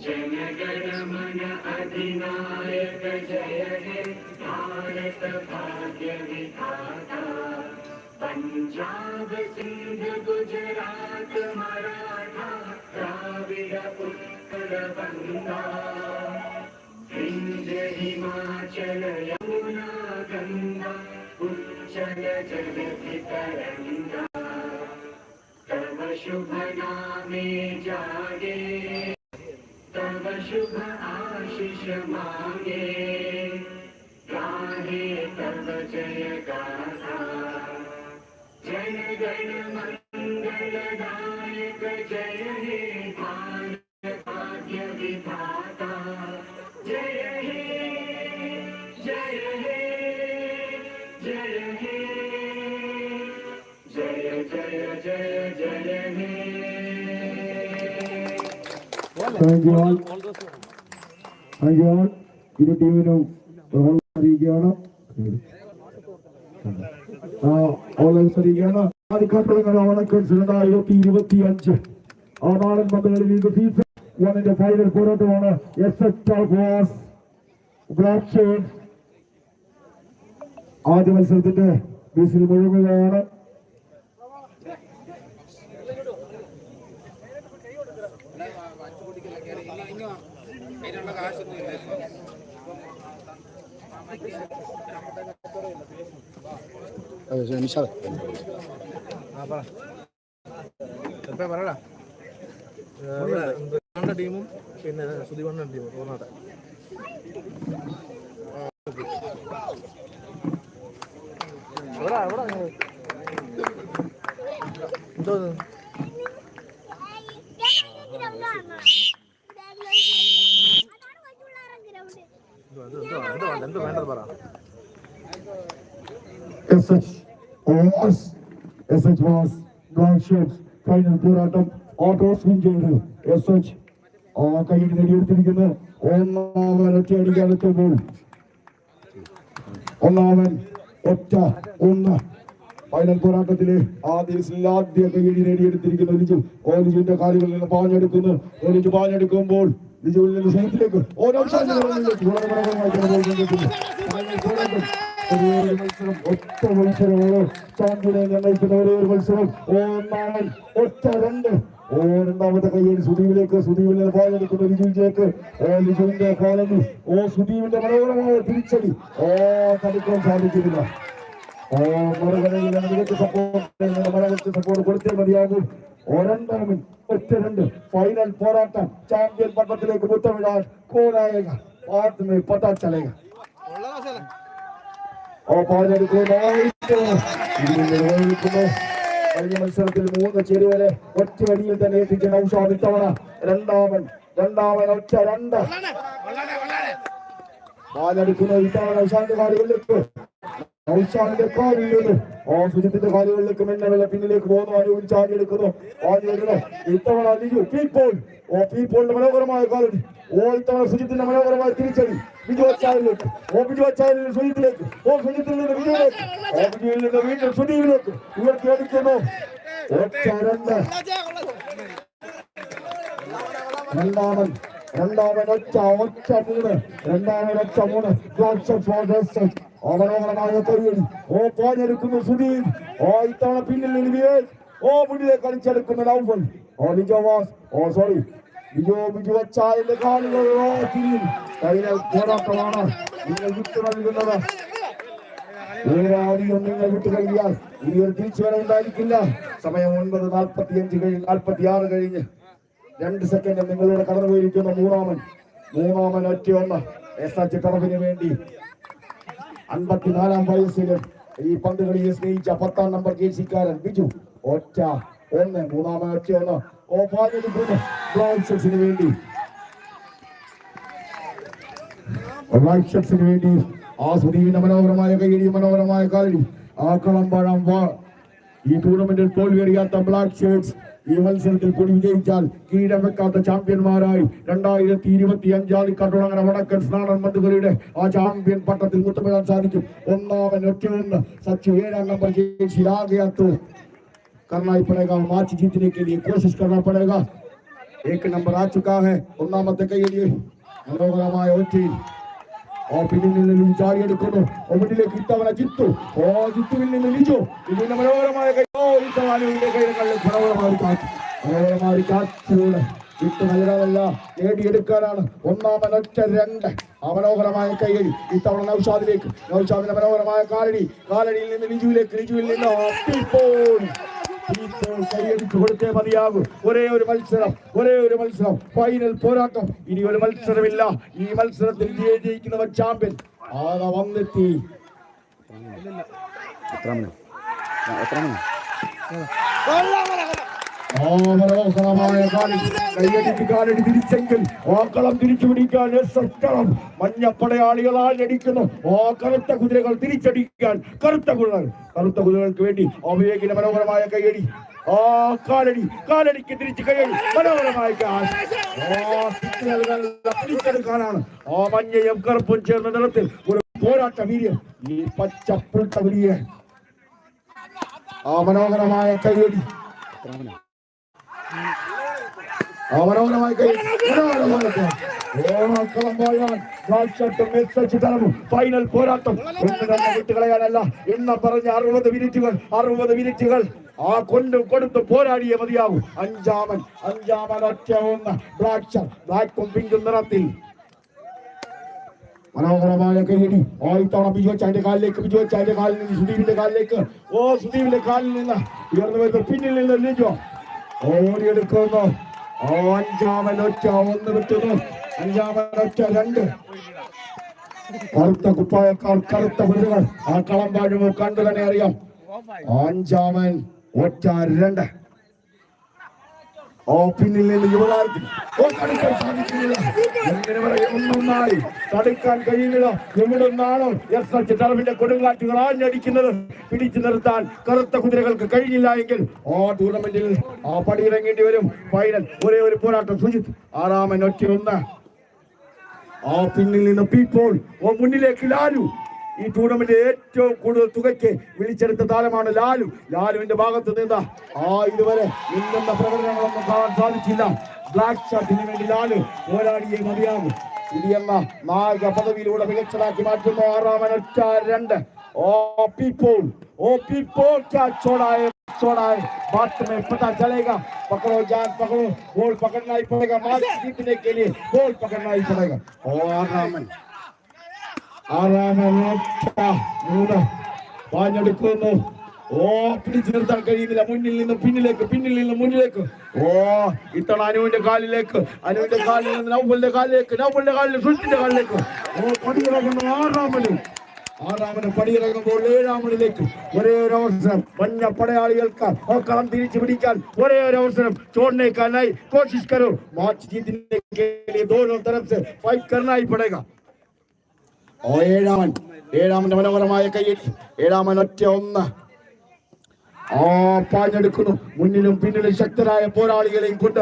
जनगण मन अधिनायक जय हे भारत भाग्य विधाता। पंजाब सिंध गुजरात मराठा द्राविड़ उत्कल बंगा। विंध्य हिमाचल यमुना गंगा उच्चल जलधि तरंगा। तव शुभ नामे जागे तव शुभ आशीष मांगे। गाहे तव जय गाथा जन गण मंगलदायक जय हे भारत भाग्य विधाता। जय हे जय हे जय हे जय जय जय जय हे। Thank you all. Thank you all. ഇരു ടീമിനും അറിയിക്കുകയാണ്. അറിയിക്കുകയാണ്. വടക്കൻസിനായി 2025 നാടൻ പന്തുകളിൽ ഇത് സീസൺ 1 ഫൈനൽ പോരാട്ടമാണ്. ആദ്യ മത്സരത്തിന്റെ ബേസിൽ മുഴുകുകയാണ്. ടീമും പിന്നെ സുധീവണ്ണ ടീമും തോന്നാട്ടെ എന്തോ എന്ത് വേണ്ടത് പറ. ഫൈനൽ പോരാട്ടം ഓട്ടോസ്വിൻ ചെയ്ത് SH കൈയ്യിൽ നേടിയെടുത്തിരിക്കുന്നു. ഒന്നാമൻ ഒറ്റയടിക്കാനെത്തുമ്പോൾ ഒന്ന് ഫൈനൽ പോരാട്ടത്തിലെ ആദ്യ കൈയ്യടി നേടിയെടുത്തിരിക്കുന്നു ലിജു. ലിജുവിന്റെ കാലുകളിൽ നിന്ന് പാഞ്ഞെടുക്കുന്നു. ലിജു പാഞ്ഞെടുക്കുമ്പോൾ ലിജുവിൽ നിന്ന് സൈറ്റിലേക്ക് മത്സരം ഒറ്റ മത്സരമാണ്. ചാമ്പ്യനെ നിർണ്ണയിക്കുന്ന ഒരേ ഒരു മത്സരം. രണ്ടാമത്തെ കയ്യിൽ സുധീവിലേക്ക്. സുധീവിൽ നിന്ന് പാഞ്ഞെടുക്കുന്ന ലിജുവിലേക്ക്. ലിജുവിന്റെ കാലം സുധീവിന്റെ മനോഹരമായ തിരിച്ചടി തടുക്കാൻ സാധിക്കുന്നില്ല. മികച്ച സപ്പോർട്ട് കൊടുത്തേ മതിയാകും. രണ്ടാമൻ ഫൈനൽ പോരാട്ടം. ചാമ്പ്യൻ പട്ടത്തിലേക്ക് മുത്തമിടാൻ കോലായക പാട്ടുമേ പട്ടാ ചലേക. കഴിഞ്ഞ മത്സരത്തിൽ 3 ചേരുവരെ ഒറ്റ അടിയിൽ തന്നെ എത്തിച്ച നൗഷാദ് ഇത്തവണ രണ്ടാമൻ ഒറ്റ 2 പാലെടുക്കുന്ന ഇത്തവണ നൗഷാദിന്റെ കാലുകളിലേക്ക്. നൗഷാദിന്റെ കാലിൽ നിന്ന് സുജിത്തിന്റെ കാലുകളിലേക്ക് മെന്നവെള്ള പിന്നിലേക്ക് പോകുന്നു. അനുവിൽ ചാടിയെടുക്കുന്നു. ഇത്തവണ ലിജു പീപ്പോളിന്റെ മനോഹരമായ കാലടി. ഇത്തവണ സുജിത്തിന്റെ മനോഹരമായ തിരിച്ചടി. ബിജു അച്ചായനിലേക്ക്. ബിജു അച്ചായനിൽ സുജിത്തിലേക്ക്. സുജിത്തിൽ നിന്ന് ബിജുവിലേക്ക്. ബിജുവിൽ നിന്ന് വീണ്ടും സുധീവിലേക്ക്. ഇവർക്ക് അടിക്കുന്നു. രണ്ടാമൻ ഒറ്റ 3. മനോഹരമായ കൈയടി. പാഞ്ഞെടുക്കുന്നു സുധീർ. ഇത്തവണ പിന്നിൽ നിന്ന് മുന്നിലേക്ക് കളിച്ചെടുക്കുന്ന നൗഫൽ. ബിജു അച്ചായന്റെ കാലുകൾ ഫൈനൽ പോരാട്ടമാണ്. നിങ്ങൾ വിട്ടു നൽകുന്നത് നിങ്ങൾ വിട്ടു കഴിഞ്ഞാൽ ഇനി ഒരു തിരിച്ചുവരവ് ഉണ്ടായിരിക്കില്ല. സമയം 9:46 കഴിഞ്ഞ് 2 സെക്കൻഡ് നിങ്ങളിവിടെ കടന്നു പോയിരിക്കുന്ന മൂന്നാമൻ ഒറ്റ 1. SH ടർഫിന് വേണ്ടി 54-ാം വയസ്സിലും ഈ പന്തുകളിയെ സ്നേഹിച്ച 10-ാം നമ്പർ ജേഴ്സിക്കാരൻ ബിജു ഒറ്റ 1. മൂന്നാമൻ ഒറ്റ 1. വേണ്ടി സുധീവിന്റെ മനോഹരമായ കൈയടി. മനോഹരമായ കാലടി. കളം ഈ ടൂർണമെന്റിൽ തോൽവിയറിയാത്ത ബ്ലാക്ക് ഷേർട്സ് ഈ മത്സരത്തിൽ കൂടി വിജയിച്ചാൽ കിരീടം വെക്കാത്ത ചാമ്പ്യന്മാരായി 2025 കട്ടുളങ്ങര വടക്കൻ സ്നാടൻ മന്തുകളിയുടെ ചാമ്പ്യൻ പട്ടത്തിൽ മുത്തമിടാൻ സാധിക്കും. ഒന്നാമൻ ഒറ്റ 1. സച്ച് 7-ാം നമ്പർ ജേഴ്സി आगे तो करना ही पड़ेगा. मैच जीतने के लिए कोशिश करना पड़ेगा. एक नंबर आ चुका है ഒന്നാമത്തെ കൈയടി മനോഹരമായ ഒറ്റയിൽ പിന്നിൽ നിന്ന് ചാടിയെടുക്കുന്നു മുന്നിലേക്ക് ഇത്തവണ ജിത്തു ജിത്തുവിൽ നിന്ന് ലിജു ഇതിന്റെ മനോഹരമായ കൈ ഇത്തവണയുടെ കൈകളിൽ മനോഹരമായ കാറ്റിലൂടെ ജിത്ത് നൽകാനല്ല നേടിയെടുക്കാനാണ് ഒന്നാമനൊറ്റ രണ്ട് മനോഹരമായ കൈയടി ഇത്തവണ നൗഷാദിന്റെ മനോഹരമായ കാലടിയിൽ നിന്ന് ലിജുവിൽ നിന്ന് കൈയടിച്ചു കൊടുത്തേ മതിയാകൂ ഒരേ ഒരു മത്സരം ഫൈനൽ പോരാട്ടം ഇനി ഒരു മത്സരമില്ല ഈ മത്സരത്തിൽ ജയിക്കുന്നവൻ ചാമ്പ്യൻ വന്നെത്തി കാലടി തിരിച്ചെങ്കിൽ ഓക്കളം തിരിച്ചു പിടിക്കാൻ മഞ്ഞപ്പടയാളികളാൽ അടിക്കുന്നു കറുത്ത കുതിരകൾ തിരിച്ചടിക്കാൻ കറുത്ത കുതിരകൾക്ക് വേണ്ടി അവിവേകിന്റെ മനോഹരമായ കൈയടി കാലടിക്ക് തിരിച്ച് കൈയടി മനോഹരമായ തിരിച്ചെടുക്കാനാണ് മഞ്ഞയും കറുപ്പും ചേർന്ന നിറത്തിൽ ഒരു പോരാട്ട വീര്യം ഈ പച്ചപ്പുട്ട വീര്യ മനോഹരമായ കൈയടി ഫൈനൽ പോരാട്ടം വിട്ടുകളയാനല്ല എണ്ണം പറഞ്ഞ 60 മിനിറ്റുകൾ കൊണ്ടും കൊടുത്തും പോരാടിയേ മതിയാവും അഞ്ചാമൻ ഒറ്റ ഒന്ന് ബ്ലാക്കും പിങ്കും നിറത്തിൽ മനോഹരമായ കൈയടി ഇത്തവണ ബിജുവച്ചാന്റെ കാലിലേക്ക് കാലിൽ നിന്ന് സുദീപിന്റെ കാലിലേക്ക് സുദീപിന്റെ കാലിൽ നിന്ന് ഉയർന്നു വരുന്ന പിന്നിൽ നിന്ന് ലിജോ ഓടിയെടുക്കുന്നു അഞ്ചാമനൊറ്റ ഒന്ന് വിട്ടുന്നു അഞ്ചാമനൊറ്റ രണ്ട് കറുത്ത കുപ്പായക്കാർ കറുത്ത കുതിരകൾ കളം പാഴുമോ കണ്ടു തന്നെ അറിയാം അഞ്ചാമൻ ഒറ്റ രണ്ട് പിന്നിൽ നിന്ന് യുവതാരത്തിൽ തടുക്കാൻ സാധിക്കുന്നില്ല എങ്ങനെ പറയും ഒന്നൊന്നായി തടുക്കാൻ കഴിയുന്നില്ല എവിടെ നിന്നാണോ ടർഫിന്റെ കൊടുങ്കാറ്റുകൾ ആഞ്ഞടിക്കുന്നത് പിടിച്ചു നിർത്താൻ കറുത്ത കുതിരകൾക്ക് കഴിഞ്ഞില്ല എങ്കിൽ ടൂർണമെന്റിൽ പടിയിറങ്ങേണ്ടി വരും ഫൈനൽ ഒരേ ഒരു പോരാട്ടം സുജിത്ത് ആറാമൻ ഒറ്റ ഒന്ന് പിന്നിൽ നിന്ന് പീപ്പോൾ മുന്നിലേക്ക് ലാലു ഈ ടൂർണമെന്റ് ഏറ്റവും കൂടുതൽ തുകയ്ക്ക് വിളിച്ചെടുത്ത താരമാണ് ലാലുവിന്റെ ഭാഗത്ത് നിന്ന് ഇതുവരെ ഇന്നെന്ന പ്രകടനങ്ങളൊന്നും കാണാൻ സാധിച്ചില്ല ബ്ലാക്ക് ഷർട്ടിന് വേണ്ടി ലാലു പോരാടിയേ മതിയാകും ഇടിയെന്ന നായക പദവിയിലൂടെ മികച്ചതാക്കി മാറ്റുന്നു ആറാമനൊറ്റ രണ്ട് पीपल क्या छोड़ा है बात में पता चलेगा। पकड़ो जान पकड़ो, गोल पकड़ना ही पड़ेगा, मैच जीतने के लिए गोल पकड़ना ही पड़ेगा। और പാഞ്ഞെടുക്കുന്നു. പിടിച്ചു നിർത്താൻ കഴിയുന്നില്ല. മുന്നിൽ നിന്ന് പിന്നിലേക്ക്. ഇത്തവണ അനുവിന്റെ കാലിലേക്ക് നിന്ന് നൗഫലിന്റെ കാലിലേക്ക്, സുൽത്തിന്റെ കാലിലേക്ക് പടിയിറങ്ങുന്നു. ആറാമന് പടിയിറങ്ങുമ്പോൾ ഏഴാമനിലേക്ക് ഒരേ ഒരു അവസരം. മഞ്ഞ പടയാളികൾക്ക് കളം തിരിച്ചു പിടിക്കാൻ ഒരേ ഒരു അവസരം. छोड़ने का नहीं, कोशिश करो, मैच जीतने के लिए दोनों तरफ से फाइट करना ही पड़ेगा। ഏഴാമന്റെ മനോഹരമായ കൈയ്യടി. ഏഴാമൻ ഒറ്റ ഒന്ന് പാഞ്ഞെടുക്കുന്നു. മുന്നിലും പിന്നിലും ശക്തരായ പോരാളികളെയും കൊണ്ട്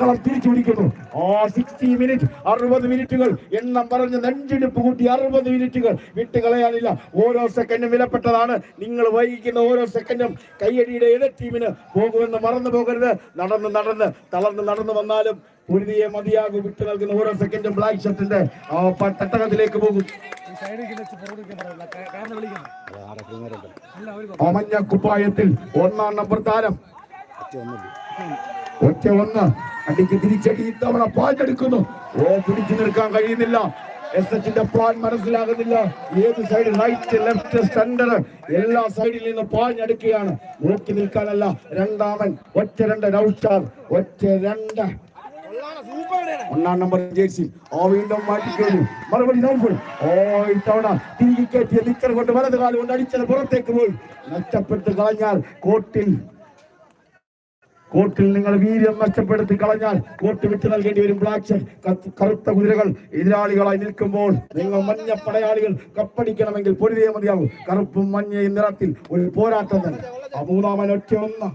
കളം തിരിച്ചു പിടിക്കുന്നു. 60 മിനിറ്റ് 60 മിനിറ്റുകൾ എണ്ണം പറഞ്ഞ് നെഞ്ചെടുപ്പ് കൂട്ടി 60 മിനിറ്റുകൾ വിട്ടുകളയാനില്ല. ഓരോ സെക്കൻഡും വിലപ്പെട്ടതാണ്. നിങ്ങൾ വൈകിക്കുന്ന ഓരോ സെക്കൻഡും കൈയടിയുടെ എതിർ ടീമിന് പോകുമെന്ന് മറന്നു പോകരുത്. നടന്ന് വന്നാലും പൊരുതിയെ മതിയാകും. വിട്ടു നൽകുന്ന ഓരോ സെക്കൻഡും ബ്ലാക്ക് ഷർട്ടിന്റെ തട്ടകത്തിലേക്ക് പോകും. മഞ്ഞ കുപ്പായത്തിൽ 1-ാം നമ്പർ താരം ഒറ്റ ഒന്ന് അടിക്ക് തിരിച്ചടി. ഇത്തവണ പാഞ്ഞെടുക്കുന്നു. പിടിച്ചു നിൽക്കാൻ കഴിയുന്നില്ല. SHന്റെ പ്ലാൻ മനസ്സിലാകുന്നില്ല. ഏത് സൈഡ്, റൈറ്റ്, ലെഫ്റ്റ്, സെന്റർ, എല്ലാ സൈഡിൽ നിന്ന് പാഞ്ഞെടുക്കുകയാണ്. നോക്കി നിൽക്കാനല്ല. രണ്ടാമൻ ഒറ്റ രണ്ട്. നൗഷാദ് ഒറ്റ രണ്ട്. 1-ാം നമ്പർ ജേഴ്സി വീണ്ടും മാറ്റിക്കഴിഞ്ഞു. മറുപടി നൗഫൽ. ഇത്തവണ തിരികെ കയറ്റിയ നിക്കർ കൊണ്ട് വലത് കാലം കൊണ്ട് അടിച്ചത് പുറത്തേക്ക് പോയി. നഷ്ടപ്പെട്ട് കളഞ്ഞാൽ കോർട്ടിൽ നിങ്ങൾ വീര്യം നഷ്ടപ്പെടുത്തി കളഞ്ഞാൽ കോർട്ട് വിട്ടു നൽകേണ്ടി വരും. ബ്ലാക്ക് കറുത്ത കുതിരകൾ എതിരാളികളായി നിൽക്കുമ്പോൾ നിങ്ങൾ മഞ്ഞ പടയാളികൾ കപ്പടിക്കണമെങ്കിൽ പൊരുതിയേ മതിയാകും. കറുപ്പും മഞ്ഞയും നിറത്തിൽ ഒരു പോരാട്ടം തന്നെ. മൂന്നാമൻ ഒറ്റ ഒന്ന്.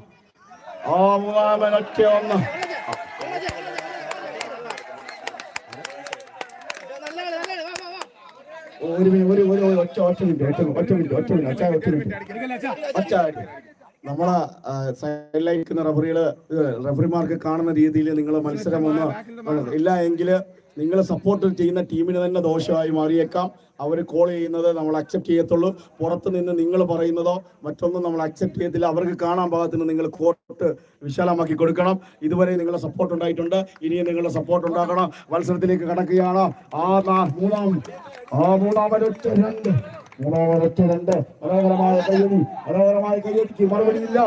ഒറ്റ മിനിറ്റ്. നമ്മളെ സൈഡിലായി നിൽക്കുന്ന റെഫറിമാർക്ക് കാണുന്ന രീതിയിൽ നിങ്ങൾ മത്സരം ഒന്ന് ഇല്ല എങ്കിൽ നിങ്ങൾ സപ്പോർട്ട് ചെയ്യുന്ന ടീമിന് തന്നെ ദോഷമായി മാറിയേക്കാം. അവർ കോൾ ചെയ്യുന്നത് നമ്മൾ അക്സെപ്റ്റ് ചെയ്യത്തുള്ളൂ. പുറത്ത് നിന്ന് നിങ്ങൾ പറയുന്നതോ മറ്റൊന്നും നമ്മൾ അക്സെപ്റ്റ് ചെയ്യത്തില്ല. അവർക്ക് കാണാൻ പാകത്തിന് നിങ്ങൾ കോർട്ട് വിശാലമാക്കി കൊടുക്കണം. ഇതുവരെ നിങ്ങളുടെ സപ്പോർട്ട് ഉണ്ടായിട്ടുണ്ട്, ഇനിയും നിങ്ങളുടെ സപ്പോർട്ട് ഉണ്ടാക്കണം. മത്സരത്തിലേക്ക് കടക്കുകയാണ്. മൂന്നാമതൊറ്റ രണ്ട് മനോഹരമായ കയ്യടിക്ക് മറുപടിയില്ല.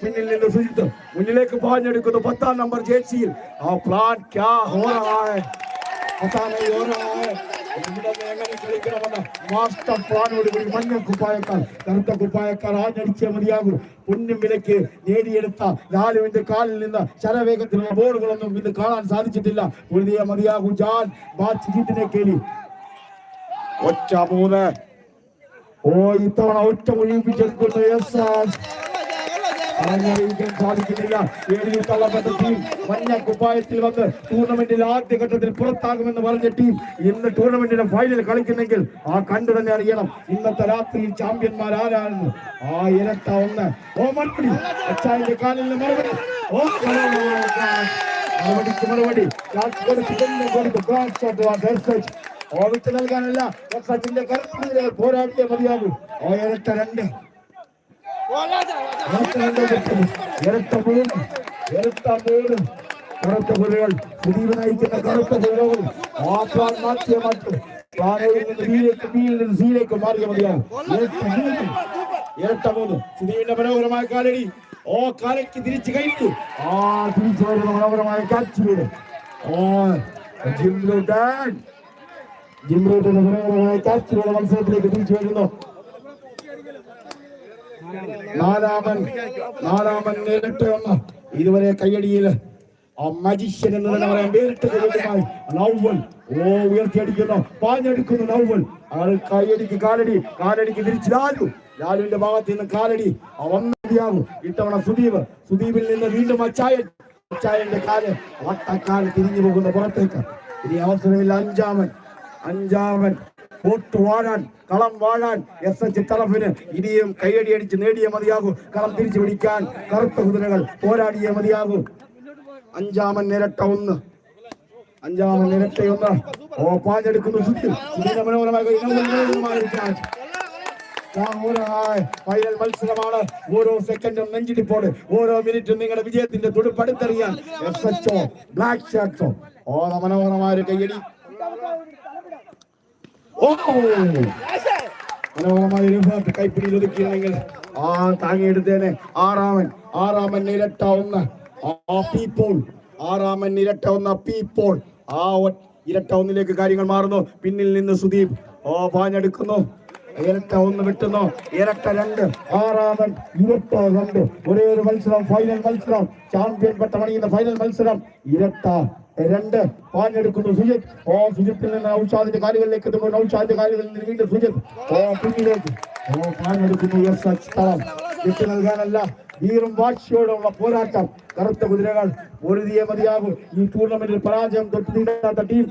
പിന്നിൽ നിന്ന് സുജിത്ത് മുന്നിലേക്ക് പാഞ്ഞെടുക്കുന്നു. 10-ാം നമ്പർ ജേഴ്സിയിൽ ആ പ്ലാൻ എങ്ങനെ കളിക്കണമെന്ന് മാസ്റ്റർ പ്ലാനോടുകൂടി മഞ്ഞ കുപ്പായക്കാർ കറുത്ത കുപ്പായക്കാർ ആഞ്ഞടിച്ചേ മതിയാകും. പൊന്നും വിലക്ക് നേടിയെടുത്ത ലാലുവിന്റെ കാലിൽ നിന്ന് ശരവേഗത്തിലുള്ള ബോളുകളൊന്നും ഇന്ന് കാണാൻ സാധിച്ചിട്ടില്ല. പൊരുതിയ മതിയാകും. ജാൻ ബാച്ച് ജീത്തിനെ കേളി ഒറ്റ 3. ഇത്തവണ ഒറ്റ ഒഴിപ്പിച്ചെടുക്കുന്നു. സാധിക്കുന്നില്ല. ഏഴിൽ തള്ളപ്പെട്ട ടീം മഞ്ഞ കുപ്പായത്തിൽ വന്ന് ടൂർണമെന്റിൽ ആദ്യഘട്ടത്തിൽ പുറത്താകുമെന്ന് പറഞ്ഞ ടീം ഇന്ന് ടൂർണമെന്റിന്റെ ഫൈനൽ കളിക്കുന്നെങ്കിൽ ആ കണ്ടു തന്നെ അറിയണം ഇന്നത്തെ രാത്രിയിൽ ചാമ്പ്യന്മാർ ആരാണെന്ന്. ആ ഇരട്ട 1 മറുപടി അച്ചായന്റെ കാലിൽ നിന്ന് മറുപടി വിട്ട് നൽകാനല്ല. സച്ചിന്റെ കരുത്തിന്റെ പോരാടിയ മതിയാകും. ഇരട്ട 2 കറുത്ത പുലികൾ സുദീപ് നയിക്കുന്ന കറുത്ത പുലികൾ മാറ്റിയ മാറ്റും. സീലേക്ക് മാറിയ മതിയാകും. ഇരട്ട 3 സുദീപിന്റെ മനോഹരമായ കാലടി. കാലടിക്ക് തിരിച്ചു കഴിഞ്ഞു. തിരിച്ചു വരുന്ന മനോഹരമായ കാറ്റ് വീട്. ജിംറോട്ടിന്റെ മനോഹരമായ കാറ്റ് വീട് മത്സരത്തിലേക്ക് തിരിച്ചു വരുന്നു. നാലാമൻ നേരിട്ട് 1. ഇതുവരെ കയ്യടിയിൽ മജിഷ്യൻ എന്ന് തന്നെ പറയാം. വേറിട്ട് കയ്യടിയുമായി നൗവൽ ഉയർത്തിയടിക്കുന്നു. പാഞ്ഞെടുക്കുന്നു നൗവൽ. കയ്യടിക്ക് കാലടിക്ക് തിരിച്ച് ലാലുവിന്റെ ഭാഗത്ത് നിന്ന് കാലടി മതിയാകും. ഇത്തവണ സുദീപിൽ നിന്ന് വീണ്ടും അച്ചായന്റെ കാല് വട്ടക്കാല് തിരിഞ്ഞു പോകുന്ന പുറത്തേക്ക്. ഇനി അവസരമില്ല. അഞ്ചാമൻ കളം വാഴാൻ SH തലഫിന് ഇനിയും കയ്യടി അടിച്ച് നേടിയ മതിയാകും. കളം തിരിച്ചു പിടിക്കാൻ കറുത്ത കുതിരകൾ പോരാടിയ മതിയാകും. അഞ്ചാമൻ നിരട്ട 1. പാഞ്ഞെടുക്കുന്നു. മനോഹരമായ ഫൈനൽ മത്സരമാണ്. ഓരോ സെക്കൻഡും നെഞ്ചിടിപ്പോട്. ഓരോ മിനിറ്റും നിങ്ങളുടെ വിജയത്തിന്റെ തുടുപ്പടുത്തറിയാൻ SHO ബ്ലാക്ക് ഷർട്ട്സോ മനോഹരമായ ഒരു കയ്യടി. മനോഹരമായ കൈപ്പിടിയിൽ ഒതുക്കിയാണെങ്കിൽ താങ്ങിയെടുത്തേനെ. ആറാമൻ നിരട്ട 1. ആറാമൻ ഇരട്ട 1 പീപ്പോൾ. ഇരട്ട 1ലേക്ക് കാര്യങ്ങൾ മാറുന്നു. പിന്നിൽ നിന്ന് സുദീപ് പാഞ്ഞെടുക്കുന്നു. ഇരട്ട 1 വെട്ടുന്നു. ഇരട്ട 2. ആറാമൻ ഇരട്ട 2. ഒരേ ഒരു മത്സരം, ഫൈനൽ മത്സരം, ചാമ്പ്യൻ പട്ടമണിയുന്ന ഫൈനൽ മത്സരം. ഇരട്ട 2 പാഞ്ഞെടുക്കുന്നു സുജിത്. സുജിത്തിൽ നിന്ന് ഔഷാദിന്റെ കാലുകളിലേക്ക് എത്തുമ്പോൾ ഔഷാദിന്റെ കാലുകളിൽ നിന്ന് വീണ്ടും സുജിത് പിന്നിലേക്ക് പാഞ്ഞെടുക്കുന്നു. SH തളം വിട്ടു നൽകാനല്ല. വീറും വാശിയോടുള്ള പോരാട്ടം. കറുത്ത കുതിരകൾ പൊരുതിയ മതിയാകും. ഈ ടൂർണമെന്റിൽ പരാജയം തൊട്ടുതീണ്ടാത്ത ടീം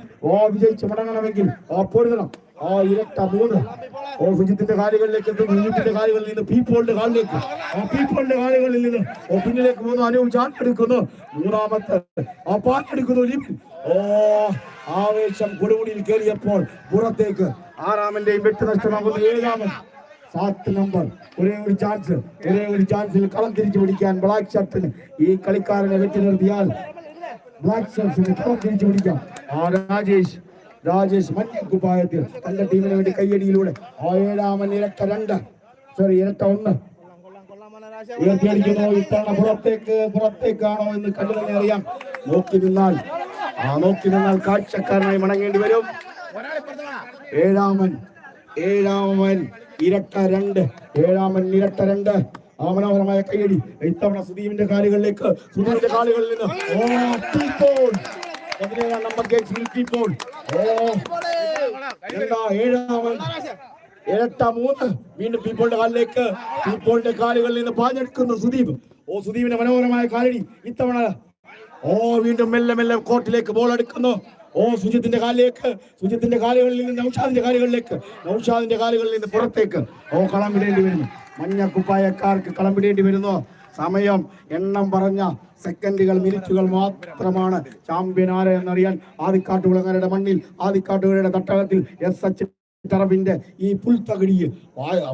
വിജയിച്ച് മടങ്ങണമെങ്കിൽ പൊരുതണം. ഇരട്ട 3. സുജിത്തിന്റെ കാലുകളിലേക്ക് എത്തുന്നു. സുജിത്തിന്റെ കാലുകളിൽ നിന്ന് പീപ്പോളിന്റെ കാലിലേക്ക്. പീപ്പോളിന്റെ കാലുകളിൽ നിന്ന് പിന്നിലേക്ക് പോകുന്നു. അനുവും ചാട്ടെടുക്കുന്നു. മൂന്നാമത്തെ പാട്ടെടുക്കുന്നു. ആവേശം കൊടുമുടിയിൽ കയറിയപ്പോൾ പുറത്തേക്ക്. ആറാമന്റെയും വെട്ട് നഷ്ടമാകുന്നു. 7ാമൻ 7 നമ്പർ. ഒരേ ഒരു ചാൻസിൽ കളം തിരിച്ചു പിടിക്കാൻ ബ്ലാക്ക് ഷർട്ടിന് ഈ കളിക്കാരനെ വെട്ടി നിർത്തിയാൽ ബ്ലാക്ക് ഷർട്ട്സിന് കളം തിരിച്ചു പിടിക്കാം. രാജേഷ് മഞ്ഞ കുപ്പായത്തിൽ തന്റെ ടീമിന് വേണ്ടി കയ്യടിയിലൂടെ 7ാമൻ ഇരട്ട 1 ഉയർത്തിയടിക്കുന്നു. ഇത്തവണ പുറത്തേക്കാണോ എന്ന് കണ്ടു തന്നെ അറിയാം. നോക്കി നിന്നാൽ കാഴ്ചക്കാരനായി മടങ്ങേണ്ടി വരും. 7ാമൻ ഇരട്ട 2. 7ാമൻ ഇരട്ട 2. മനോഹരമായ കയ്യടി. ഇത്തവണ സുദീപിന്റെ കാലുകളിലേക്ക്. സുദീപിന്റെ കാലുകളിൽ നിന്ന് നമ്പർ പീപ്പോൾ. 7ാമൻ ഇരട്ട 3. വീണ്ടും പീപ്പോളിന്റെ കാലിലേക്ക്. പീപ്പോളിന്റെ കാലുകളിൽ നിന്ന് പാഞ്ഞെടുക്കുന്നു സുദീപ്. സുദീപിന്റെ മനോഹരമായ കാലടി. ഇത്തവണ വീണ്ടും മെല്ലെ കോർട്ടിലേക്ക് ബോൾ എടുക്കുന്നു. ഓ സുജിത്തിന്റെ കാലിലേക്ക്, സുജിത്തിന്റെ കാലുകളിൽ നിന്ന് നൗഷാദിന്റെ കാലുകളിലേക്ക്, നൗഷാദിന്റെ കാലുകളിൽ നിന്ന് പുറത്തേക്ക് ഓ കളം വിടേണ്ടി വരുന്നു. മഞ്ഞ കുപ്പായക്കാർക്ക് കളം വിടേണ്ടി വരുന്നു. സമയം എണ്ണം പറഞ്ഞ സെക്കൻഡുകൾ, മിനിറ്റുകൾ മാത്രമാണ്. ചാമ്പ്യൻ ആര് എന്നറിയാൻ ആദിക്കാട്ടുകുളങ്ങരയുടെ മണ്ണിൽ, ആദിക്കാട്ടുകുളയുടെ തട്ടകത്തിൽ എസ് ടർഫിന്റെ ഈ പുൽത്തകിടിയിൽ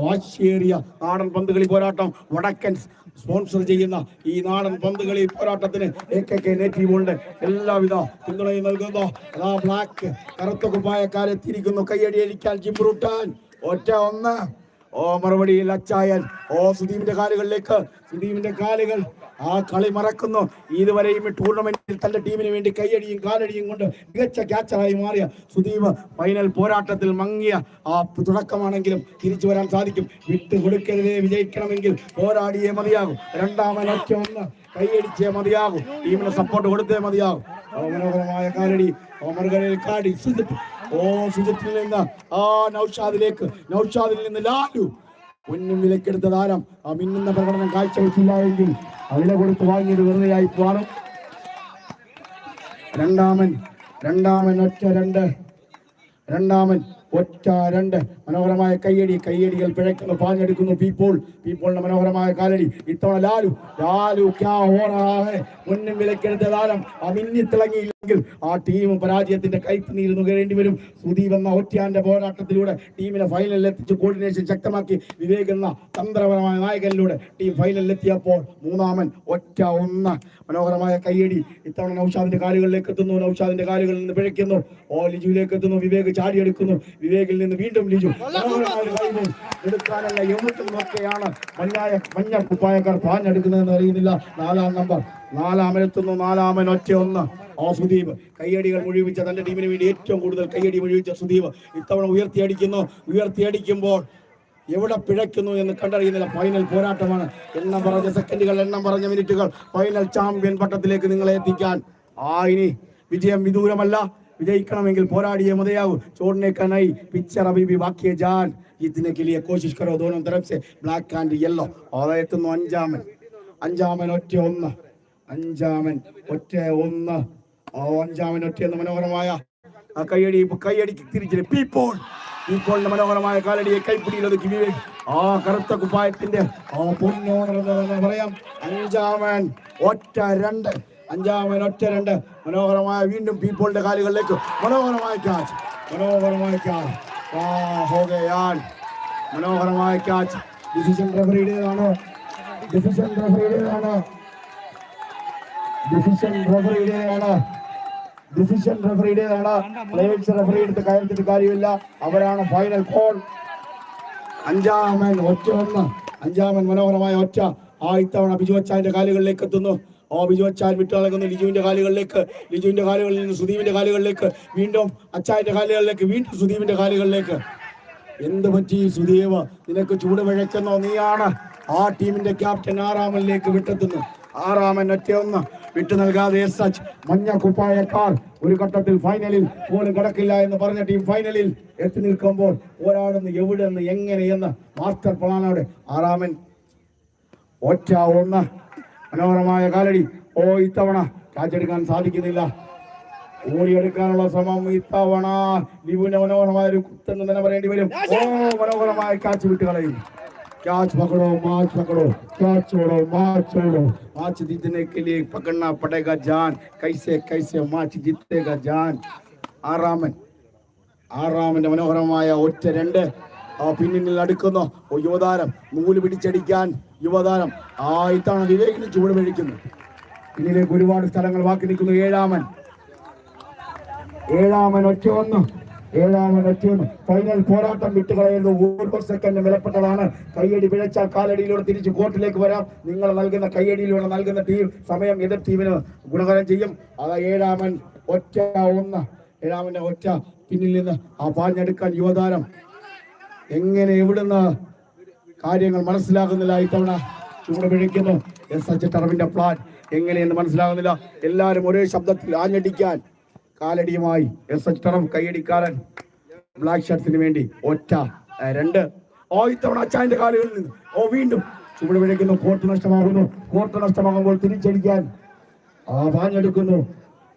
വാശിയേറിയ നാടൻ പന്തുകളി പോരാട്ടം വടക്കൻസ് സ്പോൺസർ ചെയ്യുന്ന ഈ നാടൻ പന്തുകളി പോരാട്ടത്തിന് AKK നേറ്റീവുകളുടെ എല്ലാവിധ പിന്തുണയും നൽകുന്നു. അതാ ബ്ലാക്ക് കറുത്ത കുപ്പായക്കാരെത്തിയിരിക്കുന്നു. കയ്യടി അടിക്കാൻ ജിംബ്രൂട്ടാൻ ഒറ്റ ഒന്ന്. ഓ മറുപടിയിൽ അച്ചായൻ. ഓ സുദീപിന്റെ കാലുകളിലേക്ക്, സുദീപിന്റെ കാലുകൾ ആ കളി മറക്കുന്നു. ഇതുവരെയും ഈ ടൂർണമെന്റിൽ തന്റെ ടീമിന് വേണ്ടി കയ്യടിയും കാലടിയും കൊണ്ട് മികച്ച ക്യാച്ചറായി മാറിയ സുദീപ് ഫൈനൽ പോരാട്ടത്തിൽ മങ്ങിയ ആ തുടക്കമാണെങ്കിലും തിരിച്ചു വരാൻ സാധിക്കും. വിട്ടുകൊടുക്കരുതേ, വിജയിക്കണമെങ്കിൽ പോരാടിയേ മതിയാകും. രണ്ടാമനൊറ്റ ഒന്ന് കൈയടിച്ചേ മതിയാകും. ടീമിന് സപ്പോർട്ട് കൊടുത്തേ മതിയാകും. മനോഹരമായ കാലടി മറുകരയിൽ കാടി സുജിത്ത്. ഓ സുജിത്തിൽ നിന്ന് ആ നൗഷാദിലേക്ക്, നൗഷാദിൽ നിന്ന് ലാലു. പൊന്നും വിലക്കെടുത്ത താരം ആ മിന്നുന്ന പ്രകടനം കാഴ്ചവെച്ചില്ല എങ്കിൽ വില കൊടുത്ത് വാങ്ങിയത് വെറുതെയായി പോകണം. രണ്ടാമൻ ഒറ്റ രണ്ട്. മനോഹരമായ കയ്യടികൾ പിഴയ്ക്കുന്നു, പാഞ്ഞെടുക്കുന്നു പീപ്പോളിന്റെ മനോഹരമായ കാലടി. ഇത്തവണ ലാലു ക്യാ ഹോ റഹാ ഹൈ. മുന്നും വിലക്കെടുത്ത താരം ആ മിന്നിത്തിളങ്ങിയില്ലെങ്കിൽ ആ ടീം പരാജയത്തിന്റെ കൈപ്പുനീര് നുകരേണ്ടി വരും. സുദീപ് എന്ന ഒറ്റയാന്റെ പോരാട്ടത്തിലൂടെ ടീമിനെ ഫൈനലിൽ എത്തിച്ച് കോർഡിനേഷൻ ശക്തമാക്കി വിവേക് എന്ന തന്ത്രപരമായ നായകനിലൂടെ ടീം ഫൈനലിൽ എത്തിയപ്പോൾ മൂന്നാമൻ ഒറ്റ ഒന്ന്. മനോഹരമായ കയ്യടി ഇത്തവണ നൗഷാദിന്റെ കാലുകളിലേക്ക് എത്തുന്നു. നൗഷാദിന്റെ കാലുകളിൽ നിന്ന് പിഴയ്ക്കുന്നു. ഓ ലിജുവിലേക്ക് എത്തുന്നു. വിവേക് ചാടിയെടുക്കുന്നു. വിവേകിൽ നിന്ന് വീണ്ടും ലിജു. എടുക്കാനുള്ള എണ്ണത്തിലുമൊക്കെയാണ് മഞ്ഞ കുപ്പായക്കാർ പാഞ്ഞെടുക്കുന്നതെന്ന് അറിയുന്നില്ല. നാലാമനെത്തുന്നു. നാലാമൻ ഒറ്റ ഒന്ന്. ആ സുദീപ് കയ്യടികൾ മുഴുവിച്ച തന്റെ ടീമിന് വേണ്ടി ഏറ്റവും കൂടുതൽ കയ്യടി മുഴുവിച്ച സുദീപ് ഇത്തവണ ഉയർത്തിയടിക്കുമ്പോൾ എവിടെ പിഴയ്ക്കുന്നു എന്ന് കണ്ടറിയുന്നില്ല. ഫൈനൽ പോരാട്ടമാണ്. എണ്ണം പറഞ്ഞ സെക്കൻഡുകൾ, എണ്ണം പറഞ്ഞ മിനിറ്റുകൾ ഫൈനൽ ചാമ്പ്യൻ പട്ടത്തിലേക്ക് നിങ്ങളെ എത്തിക്കാൻ. ഇനി വിജയം വിദൂരമല്ല. विजयिकണമെങ്കിൽ പോരാടിയേ മതിയാകൂ. छोड़ने का नहीं, पिक्चर अभी भी बाकी है जान, जीतने के लिए कोशिश करो दोनों तरफ से. Black and yellow. അതെത്തുന്നു അഞ്ചാമൻ ഒറ്റ ഒന്ന്. അഞ്ചാമൻ ഒറ്റ എന്ന് മനോഹരമായ കയ്യടിക്ക് തിരിച്ചിട്ട് പീപ്പോളിന്റെ മനോഹരമായ കാലടിയെ കൈപ്പിടിയിൽ ഒതുക്കി വിവേക്. ആ കറുത്ത കുപ്പായത്തിന്റെ പൊന്നോണെന്ന് പറയാം. അഞ്ചാമൻ ഒറ്റ രണ്ട്. മനോഹരമായ വീണ്ടും പീപ്പോളിന്റെ കാലുകളിലേക്ക് മനോഹരമായ ക്യാച്ച്. മനോഹരമായ ക്യാച്ച്. ഡിസിഷൻ റഫറിയുടേതാണ്. പ്ലേയേഴ്സ് റഫറി എടുത്ത് കയറിയിട്ട് കാര്യമില്ല. അവരാണ് ഫൈനൽ കോൾ. അഞ്ചാമൻ മനോഹരമായ ഒറ്റ. ഇത്തവണ ബിജു അച്ചായന്റെ കാലുകളിലേക്ക് എത്തുന്നു. ബിജു അച്ചായൻ വിട്ടു നൽകുന്നു ലിജുവിന്റെ കാലുകളിലേക്ക്. ലിജുവിന്റെ കാലുകളിൽ നിന്ന് സുദീപിന്റെ കാലുകളിലേക്ക്. വീണ്ടും അച്ചായന്റെ കാലുകളിലേക്ക്. വീണ്ടും സുദീപിന്റെ കാലുകളിലേക്ക്. എന്ത് പറ്റി സുദീപ്? നിനക്ക് ചൂട് വഴക്കുന്നോ? നീയാണ് ആ ടീമിന്റെ ക്യാപ്റ്റൻ. ആറാമനിലേക്ക് വിട്ടെത്തുന്നു. ആറാമൻ ഒറ്റ ഒന്ന്. വിട്ടു നൽകാതെ SH മഞ്ഞ കുപ്പായക്കാർ ഒരു ഘട്ടത്തിൽ ഫൈനലിൽ പോലും കടക്കില്ല എന്ന് പറഞ്ഞ ടീം ഫൈനലിൽ എത്തി നിൽക്കുമ്പോൾ പോരാടുന്നു. എവിടെ നിന്ന് എങ്ങനെയെന്ന് മാസ്റ്റർ പ്ലാനോടെ ആറാമൻ ഒറ്റ ഒന്ന്. മനോഹരമായ കാലടി. ഇത്തവണ കാച്ചെടുക്കാൻ സാധിക്കുന്നില്ല. ഓടിയെടുക്കാനുള്ള ശ്രമം ഇത്തവണ ലിബുവിന്റെ മനോഹരമായ ഒരു കുത്തെന്ന് തന്നെ പറയേണ്ടി വരും. മനോഹരമായ കാച്ച് വിട്ട് കളയും. कैच पकड़ो मैच जीतने के लिए पकड़ना पड़ेगा जान. कैसे मैच जीतेगा जान. ആറാമന്റെ മനോഹരമായ ഒറ്റ രണ്ട്. പിന്നിൽ അടുക്കുന്നു യുവതാരം. നൂല് പിടിച്ചടിക്കാൻ യുവതാരം. ഇത്തവണ വിവേകിന് ചൂട് മേടിക്കുന്നു. പിന്നിലേക്ക് ഒരുപാട് സ്ഥലങ്ങൾ ബാക്കി നിൽക്കുന്നു. ഏഴാമൻ ഒറ്റ ഒന്ന്. ഫൈനൽ പോരാട്ടം വിട്ടുകളയുന്നു. ഓരോ സെക്കൻഡും വിലപ്പെട്ടതാണ്. കയ്യടി പിഴച്ചാൽ കാലടിയിലൂടെ തിരിച്ച് കോർട്ടിലേക്ക് വരാം. നിങ്ങൾ നൽകുന്ന കയ്യടിയിലൂടെ നൽകുന്ന ടീം സമയം എതിർ ടീമിന് ഗുണകരം ചെയ്യും. ഏഴാമൻ ഒറ്റ ഒന്ന്. ഏഴാമന്റെ ഒറ്റ. പിന്നിൽ നിന്ന് പാഞ്ഞെടുക്കാൻ യുവതാരം. എവിടുന്ന് കാര്യങ്ങൾ മനസ്സിലാകുന്നില്ല. ഇത്തവണ ചൂട് പിഴയ്ക്കുന്നു. SH ടർഫിന്റെ പ്ലാൻ എങ്ങനെയെന്ന് മനസ്സിലാകുന്നില്ല. എല്ലാവരും ഒരേ ശബ്ദത്തിൽ ആഞ്ഞടിക്കാൻ കാലടിയുമായി SH ടർഫ് കയ്യടിക്കാരൻ ബ്ലാക്ക് ഷർട്സിന് വേണ്ടി ഒറ്റ രണ്ട്. ഇത്തവണ അച്ചായന്റെ കാലുകളിൽ നിന്ന് വീണ്ടും ചൂട് പിഴയ്ക്കുന്നു. Court നഷ്ടമാകുമ്പോൾ തിരിച്ചടിക്കാൻ പാഞ്ഞെടുക്കുന്നു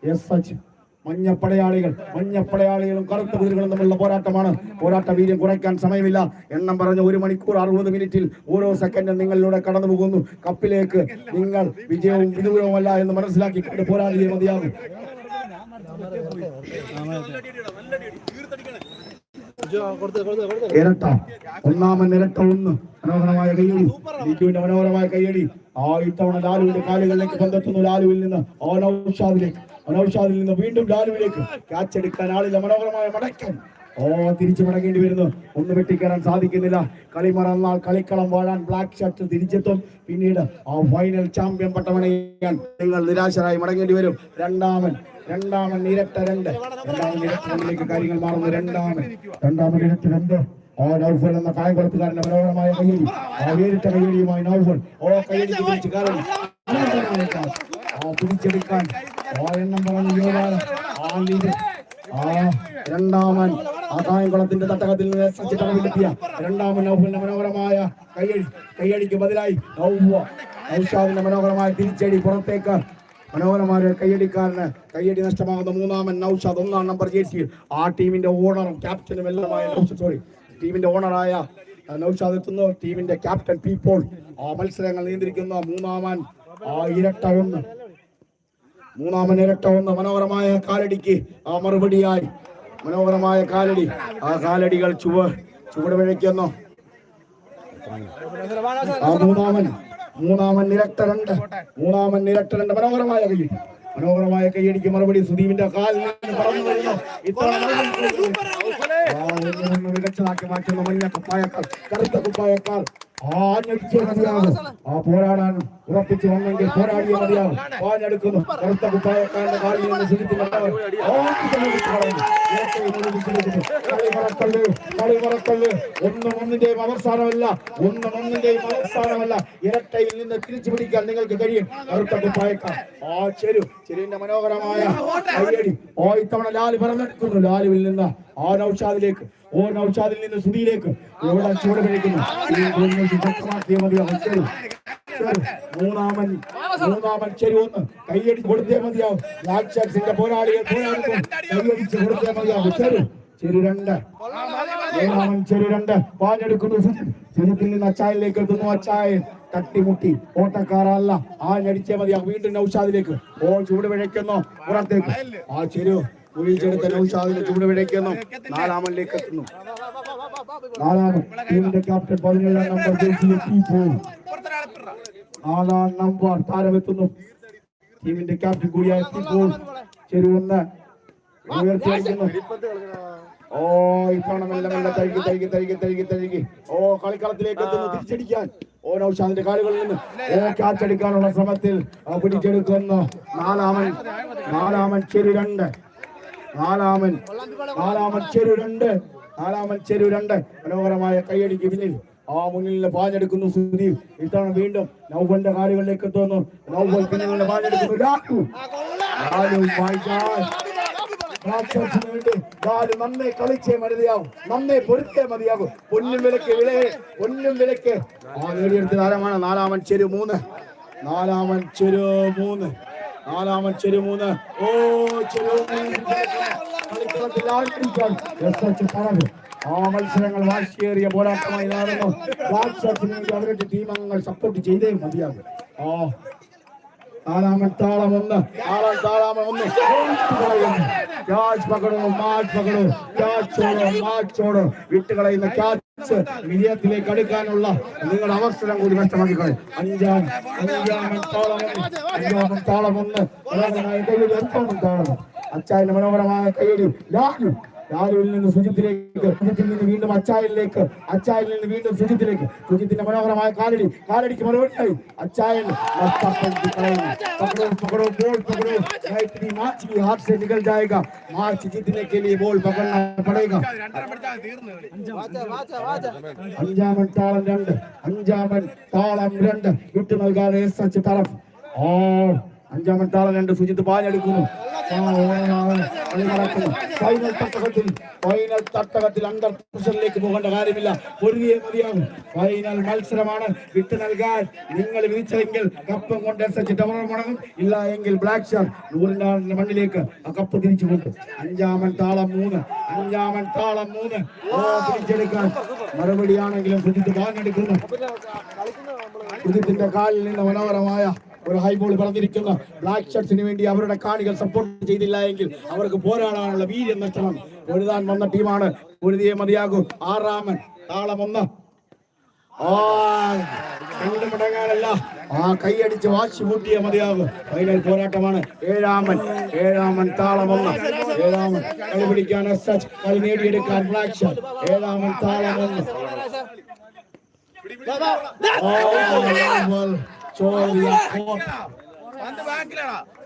SH. മഞ്ഞപ്പടയാളികളും കറുത്ത കുതിരകളും തമ്മിലുള്ള പോരാട്ടമാണ്. പോരാട്ട വീര്യം കുറയ്ക്കാൻ സമയമില്ല. എണ്ണം പറഞ്ഞ 1 മണിക്കൂർ 60 മിനിറ്റിൽ ഓരോ സെക്കൻഡും നിങ്ങളിലൂടെ കടന്നു പോകുന്നു. കപ്പിലേക്ക് നിങ്ങൾ വിജയവും വിദൂരവുമല്ല എന്ന് മനസ്സിലാക്കിക്കൊണ്ട് പോരാടിയേ മതിയാകും. ഇരട്ട ഒന്നാമൻ ഇരട്ട 1 മനോഹരമായ കയ്യടി. ലിജുവിന്റെ മനോഹരമായ കയ്യടി. ഇത്തവണ ലാലുവിന്റെ കാലുകളിലേക്ക് ബന്ധത്തുന്നു. ലാലുവിൽ നിന്ന് നൗഷാദിൽ നിന്ന് വീണ്ടും ലാലുവിലേക്ക്. ക്യാച്ച് എടുക്കാൻ ആളില്ല. മനോഹരമായ മടക്കൻ. തിരിച്ചു മടങ്ങേണ്ടി വരുന്നു. ഒന്ന് വെട്ടിക്കയറാൻ സാധിക്കുന്നില്ല. കളി മറന്നാൽ കളിക്കളം വാഴാൻ ബ്ലാക്ക് ഷർട്ട് തിരിച്ചെത്തും. പിന്നീട് ഫൈനൽ ചാമ്പ്യൻ പട്ടമണിയാൻ നിങ്ങൾ നിരാശരായി മടങ്ങേണ്ടി വരും. രണ്ടാമൻ ഇരട്ട 2. ഇരട്ട കാര്യങ്ങൾ മാറുന്നു. രണ്ടാമൻ ഇരട്ട 2. നൗഫൽ എന്ന കായംകുളത്തുകാരന്റെ മനോഹരമായ കയ്യടി. വേറിട്ട കയ്യടിയുമായി നൗഫൽ കയ്യടിക്ക് പിടിച്ചെടുക്കാൻ എണ്ണം പറഞ്ഞു രണ്ടാമൻ കായംകുളത്തിന്റെ തട്ടകത്തിൽ നിന്ന് സജ്ജിലെത്തിയ രണ്ടാമൻ നൗഫലിന്റെ മനോഹരമായ കയ്യടിക്ക് ബദലായി നൗഷാദിന്റെ മനോഹരമായ തിരിച്ചടി പുറത്തേക്ക്. മനോഹരമായ കയ്യടിക്കാരന് കയ്യടി നഷ്ടമാകുന്ന മൂന്നാമൻ നൗഷാദ് 1-ാം നമ്പർ ജേഴ്സിയിൽ. ടീമിന്റെ ഓണറും ക്യാപ്റ്റനും എല്ലാമായ ടീമിന്റെ ഓണറായ നൗഷാദ് എത്തുന്നു. ടീമിന്റെ ക്യാപ്റ്റൻ പീപ്പോൾ മത്സരങ്ങൾ നിയന്ത്രിക്കുന്ന മൂന്നാമൻ ഇരട്ട 1. മനോഹരമായ കാലടിക്ക് മറുപടിയായി മനോഹരമായ കാലടി. കാലടികൾ ചുവട് പിഴയ്ക്കുന്നു. മൂന്നാമൻ ഇരട്ട 2. മനോഹരമായ കയ്യടിക്ക് മറുപടി. സുദീപിന്റെ കാലിൽ പറന്നു വരുന്നു. മികച്ചതാക്കി മാറ്റുന്ന മഞ്ഞ കുപ്പായക്കാർ, കറുത്ത കുപ്പായക്കാർ പോരാടാൻ ഉറപ്പിച്ചു വന്നെങ്കിൽ പോരാടിയ മതിയാവും. പാഞ്ഞെടുക്കുന്നു. കറുത്ത കുപ്പായക്കാരന്റെ കാലിൽ നിന്ന് കളി മറക്കല്ല്. ഒന്നിന്റെയും അവസാനമല്ല. ഇരട്ടയിൽ നിന്ന് തിരിച്ചു പിടിക്കാൻ നിങ്ങൾക്ക് കഴിയും. കറുത്ത കുപ്പായക്കാർ ചെരുവിന്റെ മനോഹരമായ കയ്യടി. ഇത്തവണ ലാല് പറന്നെടുക്കുന്നു. ലാലുവിൽ നിന്ന് നൗഷാദിലേക്ക്. നൗഷാദിൽ നിന്ന് സുധിയിലേക്ക് എവിടെ ചൂട് പിടിക്കുന്നു. മൂന്നാമൻ ചെരു 1. കയ്യടി കൊടുത്തേ മതിയാവും. ബ്ലാക്ക് പോരാളിയെ കയ്യടിച്ച് കൊടുത്തേ മതിയാവും. ചെരു 2. മൂന്നാമൻ ചെരു 2 പാഞ്ഞെടുക്കുന്നു. സുജിത്തിൽ നിന്ന് അച്ചായനിലേക്ക് എത്തുന്നു. അച്ചായൻ തട്ടിമുട്ടി ഓട്ടക്കാരല്ല. ഞടിച്ചേ മതിയാവും. വീണ്ടും നൗഷാദിലേക്ക്. ചൂട് പിഴയ്ക്കുന്നു പുറത്തേക്ക്. ചെരു കുഴിച്ചെടുത്ത നൗഷാദിന് ചൂട് പിഴയ്ക്കുന്നു. 4-ാമനിലേക്ക് എത്തുന്നു. ടീമിന്റെ ക്യാപ്റ്റൻ 17-ാം നമ്പർ താരമെത്തുന്നു. ടീമിന്റെ ക്യാപ്റ്റൻ കൂടിയായ ചെരു 1 ഉയർത്തിയടിക്കുന്നു. ഇത്തവണ മെല്ലെ തഴുകി കളിക്കളത്തിലേക്ക് എത്തുന്നു. തിരിച്ചടിക്കാൻ നൗഷാദിന്റെ കാലുകളിൽ നിന്ന് ക്യാച്ച് എടുക്കാനുള്ള ശ്രമത്തിൽ പിടിച്ചെടുക്കുന്നു. നാലാമൻ ചെരു 2. മനോഹരമായ കയ്യടിക്ക് പിന്നിൽ മുന്നിൽ പാഞ്ഞെടുക്കുന്നു സുദീപ്. ഇത്തവണ വീണ്ടും നൗഫലിന്റെ കാലുകളിലേക്ക് എത്തുന്നു. നൗഫൽ പിന്നിൽ പാഞ്ഞെടുക്കുന്നു. നന്നേ കളിച്ചേ മതിയാവും. നന്നേ പൊരുത്തേ മതിയാകും. പൊന്നും വിലക്ക് നേടിയെടുത്ത താരമാണ് 4-ാമൻ ചെരു 3. മത്സരങ്ങൾ വാശിയേറിയ പോരാട്ടമായി നടന്നു. അവരുടെ ടീമംഗങ്ങൾ സപ്പോർട്ട് ചെയ്തേ മതിയാകും. 4-ാമൻ താളം 1. വിട്ടുകളയുന്ന ക്യാച്ച് വിജയത്തിലേക്ക് അടുക്കാനുള്ള നിങ്ങളുടെ അവസരം കൂടി നഷ്ടമാക്കിക്കളെ. 5-ാമൻ താളം 1. അച്ചായന്റെ മനോഹരമായ കയ്യടി. ലാലുവിൽ നിന്ന് സുജിത്തിലേക്ക്. സുജിത്തിൽ നിന്ന് വീണ്ടും അച്ചായനിലേക്ക്. സുജിത്തിന്റെ മനോഹരമായ കാലടിക്ക് മറുപടിയായി അച്ചായൻ निकल जाएगा. मार्च जीतने के लिए बॉल पकड़ना पड़ेगा. 5-ാമൻ താളം 2 വിട്ടു നൽകാതെ എസ് എച്ച് തറഫ്. 5-ാമൻ താളം 2 സുജിത്ത് പാഞ്ഞെടുക്കുന്നു. കളി നടക്കുന്നു. ഫൈനൽ തട്ടകത്തിൽ അണ്ടർ പ്രഷറിലേക്ക് പോകേണ്ട കാര്യമില്ല. പൊരുതിയേ മതിയാകും. ഫൈനൽ മത്സരമാണ്. വിട്ടു നൽകാൻ നിങ്ങൾ വിധിച്ചെങ്കിൽ കപ്പം കൊണ്ട് SH ടവർ മുടങ്ങും. ഇല്ല എങ്കിൽ ബ്ലാക്ക് ഷാർക്ക് നൂറിന്റെ മണ്ണിലേക്ക് ആ കപ്പ് തിരിച്ചു കൊണ്ടു. അഞ്ചാമൻ താളം 3. തിരിച്ചെടുക്കാൻ മറുപടിയാണെങ്കിലും സുജിത്ത് വാങ്ങെടുക്കുന്നു. സുജിത്തിന്റെ കാലിൽ നിന്ന് മനോഹരമായ ഒരു ഹൈബോൾ പറഞ്ഞിരിക്കുന്ന ബ്ലാക്ക് ഷർട്സിന് വേണ്ടി അവരുടെ കാണികൾ സപ്പോർട്ട് ചെയ്തില്ല എങ്കിൽ അവർക്ക് പോരാടാനുള്ള വീര്യം നഷ്ടമാണ്. പൊരുതാൻ വന്ന ടീമാണ്. പൊരുതിയെ മതിയാകും. 6-ാമൻ താളം 1. കണ്ടു മുടങ്ങാനല്ല, ആ കൈയടിച്ച് വാശി കൂട്ടിയ മതിയാകും. ഫൈനൽ പോരാട്ടമാണ്. 7-ാമൻ താളം 1. 7-ാമൻ കളി പിടിക്കാൻ SH, കളി നേടിയെടുക്കാൻ ബ്ലാക്ക് ഷാർക്ക്. 7-ാമൻ താളം 1.